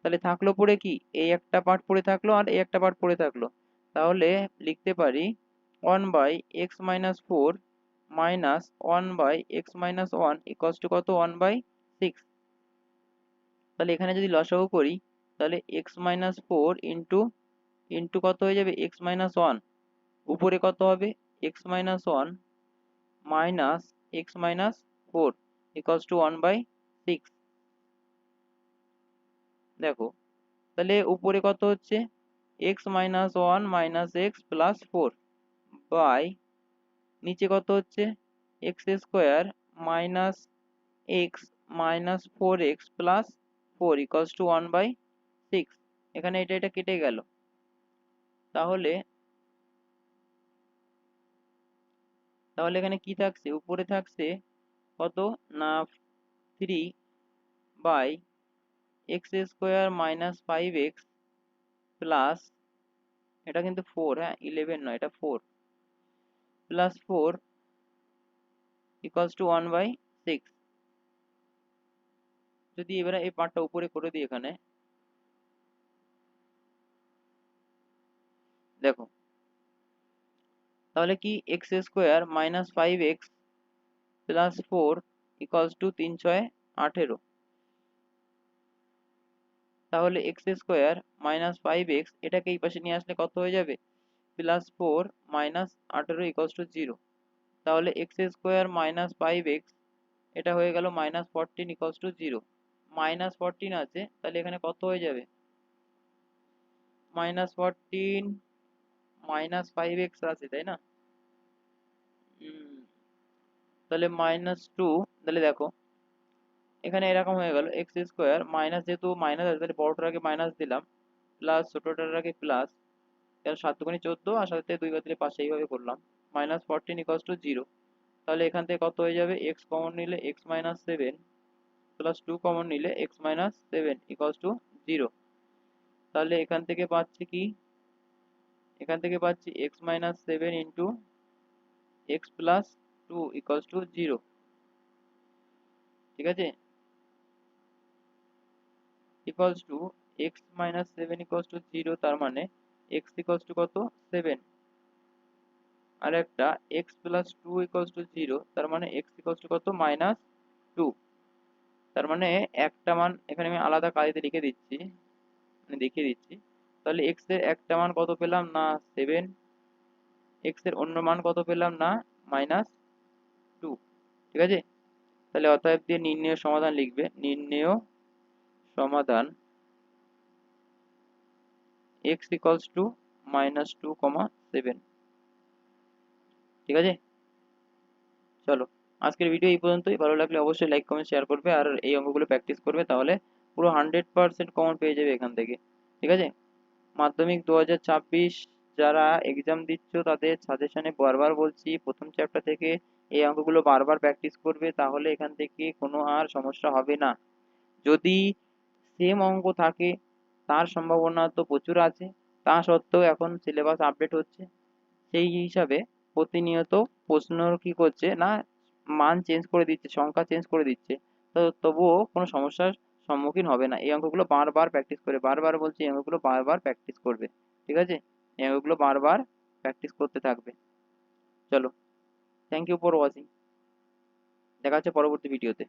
তাহলে থাকলো পড়ে কি এই একটা পার্ট পড়ে থাকলো আর এই একটা পার্ট পড়ে থাকলো। তাহলে লিখতে পারি one by x minus four minus one by x minus one equals to কত? One by six. তাহলে এখানে যদি লসাগু করি তাহলে x minus four into into কত হয়ে যাবে? এক্স মাইনাস ওয়ান, উপরে কত হবে? X minus one minus x minus four equals to one by six. দেখো তাহলে উপরে কত হচ্ছে? X minus one minus x plus four by নিচে কত হচ্ছে? X square minus x minus four x plus four equals to one by six. এখানে এটা কেটে গেল, তাহলে তাহলে এখানে কি থাকছে? উপরে থাকছে কত না three by x square minus five x plus এটা কিন্তু ফোর, হ্যাঁ ইলেভেন নয় এটা four, plus four equals to one by six. যদি এবারে এই পার্টটা উপরে করে দিই এখানে দেখো তাহলে কি x square minus five x plus four equals two তিন ছয় আঠেরো। তাহলে x square minus five x এটাকে এই পাশে নিয়ে আসলে কত হয়ে যাবে? প্লাস ফোর মাইনাস আঠেরো ইকুয়ালস টু জিরো। তাহলে x square minus five x এটা হয়ে গেল minus fourteen equals to zero. Minus fourteen আছে, তাহলে এখানে কত হয়ে যাবে? Minus fourteen minus five x আছে তাই না? তাহলে মাইনাস টু, তাহলে দেখো এখানে এরকম হয়ে গেল এক্স স্কোয়ার মাইনাস, যেহেতু মাইনাস আছে তাহলে বড়টার আগে মাইনাস দিলাম, প্লাস ছোটটার আগে প্লাস, তাহলে সাত দুগুণে 14 আর সাথে দুই বাদ দিলে 5 এইভাবে করলাম, minus fourteen equals to zero. তাহলে এখান থেকে কত হয়ে যাবে? এক্স কমন নিলে x minus seven plus two common নিলে x minus seven equals to zero. তাহলে এখান থেকে পাচ্ছি কি? এখান থেকে পাচ্ছি x minus seven into x plus two equals to zero. ঠিক আছে, equals to x minus seven equals to zero, তার মানে এক্স ইকুয়ালস টু কত? সেভেন। আর একটা x plus two equals to zero, তার মানে এক্স ইকুয়ালস টু কত? Minus two. তার মানে একটা মান এখানে আমি আলাদা কালিতে লিখে দিচ্ছি, মানে দেখিয়ে দিচ্ছি। তাহলে এক্স এর একটা মান কত পেলাম না 7, এক্স এর অন্য মান কত পেলাম না -2। ঠিক আছে, তাহলে অতএব দিয়ে নির্ণেয় সমাধান লিখবে, নির্ণেয় সমাধান x ইকুয়ালস টু -2, 7। ঠিক আছে, চলো আজকের ভিডিও এই পর্যন্তই। ভালো লাগলে অবশ্যই লাইক কমেন্ট শেয়ার করবে আর এই অঙ্কগুলো প্র্যাকটিস করবে, তাহলে পুরো 100% কমন পেয়ে যাবে এখান থেকে। ঠিক আছে, মাধ্যমিক 2026 যারা এক্সাম দিচ্ছ তাদের সাজেশনে বারবার বলছি প্রথম চ্যাপ্টার থেকে এই অঙ্কগুলো বারবার প্র্যাকটিস করবে, তাহলে এখান থেকে কোনো আর সমস্যা হবে না। যদি সেম অঙ্ক থাকে তার সম্ভাবনা তো প্রচুর আছে, তা সত্ত্বেও এখন সিলেবাস আপডেট হচ্ছে, সেই হিসাবে প্রতিনিয়ত প্রশ্ন কি করছে না মান চেঞ্জ করে দিচ্ছে, সংখ্যা চেঞ্জ করে দিচ্ছে, তো তবুও কোনো সমস্যার সম্মুখীন হবে না। এই অঙ্কগুলো বারবার প্র্যাকটিস করে, বারবার বলছি এই অঙ্কগুলো বারবার প্র্যাকটিস করবে। ঠিক আছে, এই অঙ্কগুলো বারবার প্র্যাকটিস করতে থাকবে। চলো, থ্যাংক ইউ ফর ওয়াচিং, দেখা হচ্ছে পরবর্তী ভিডিওতে।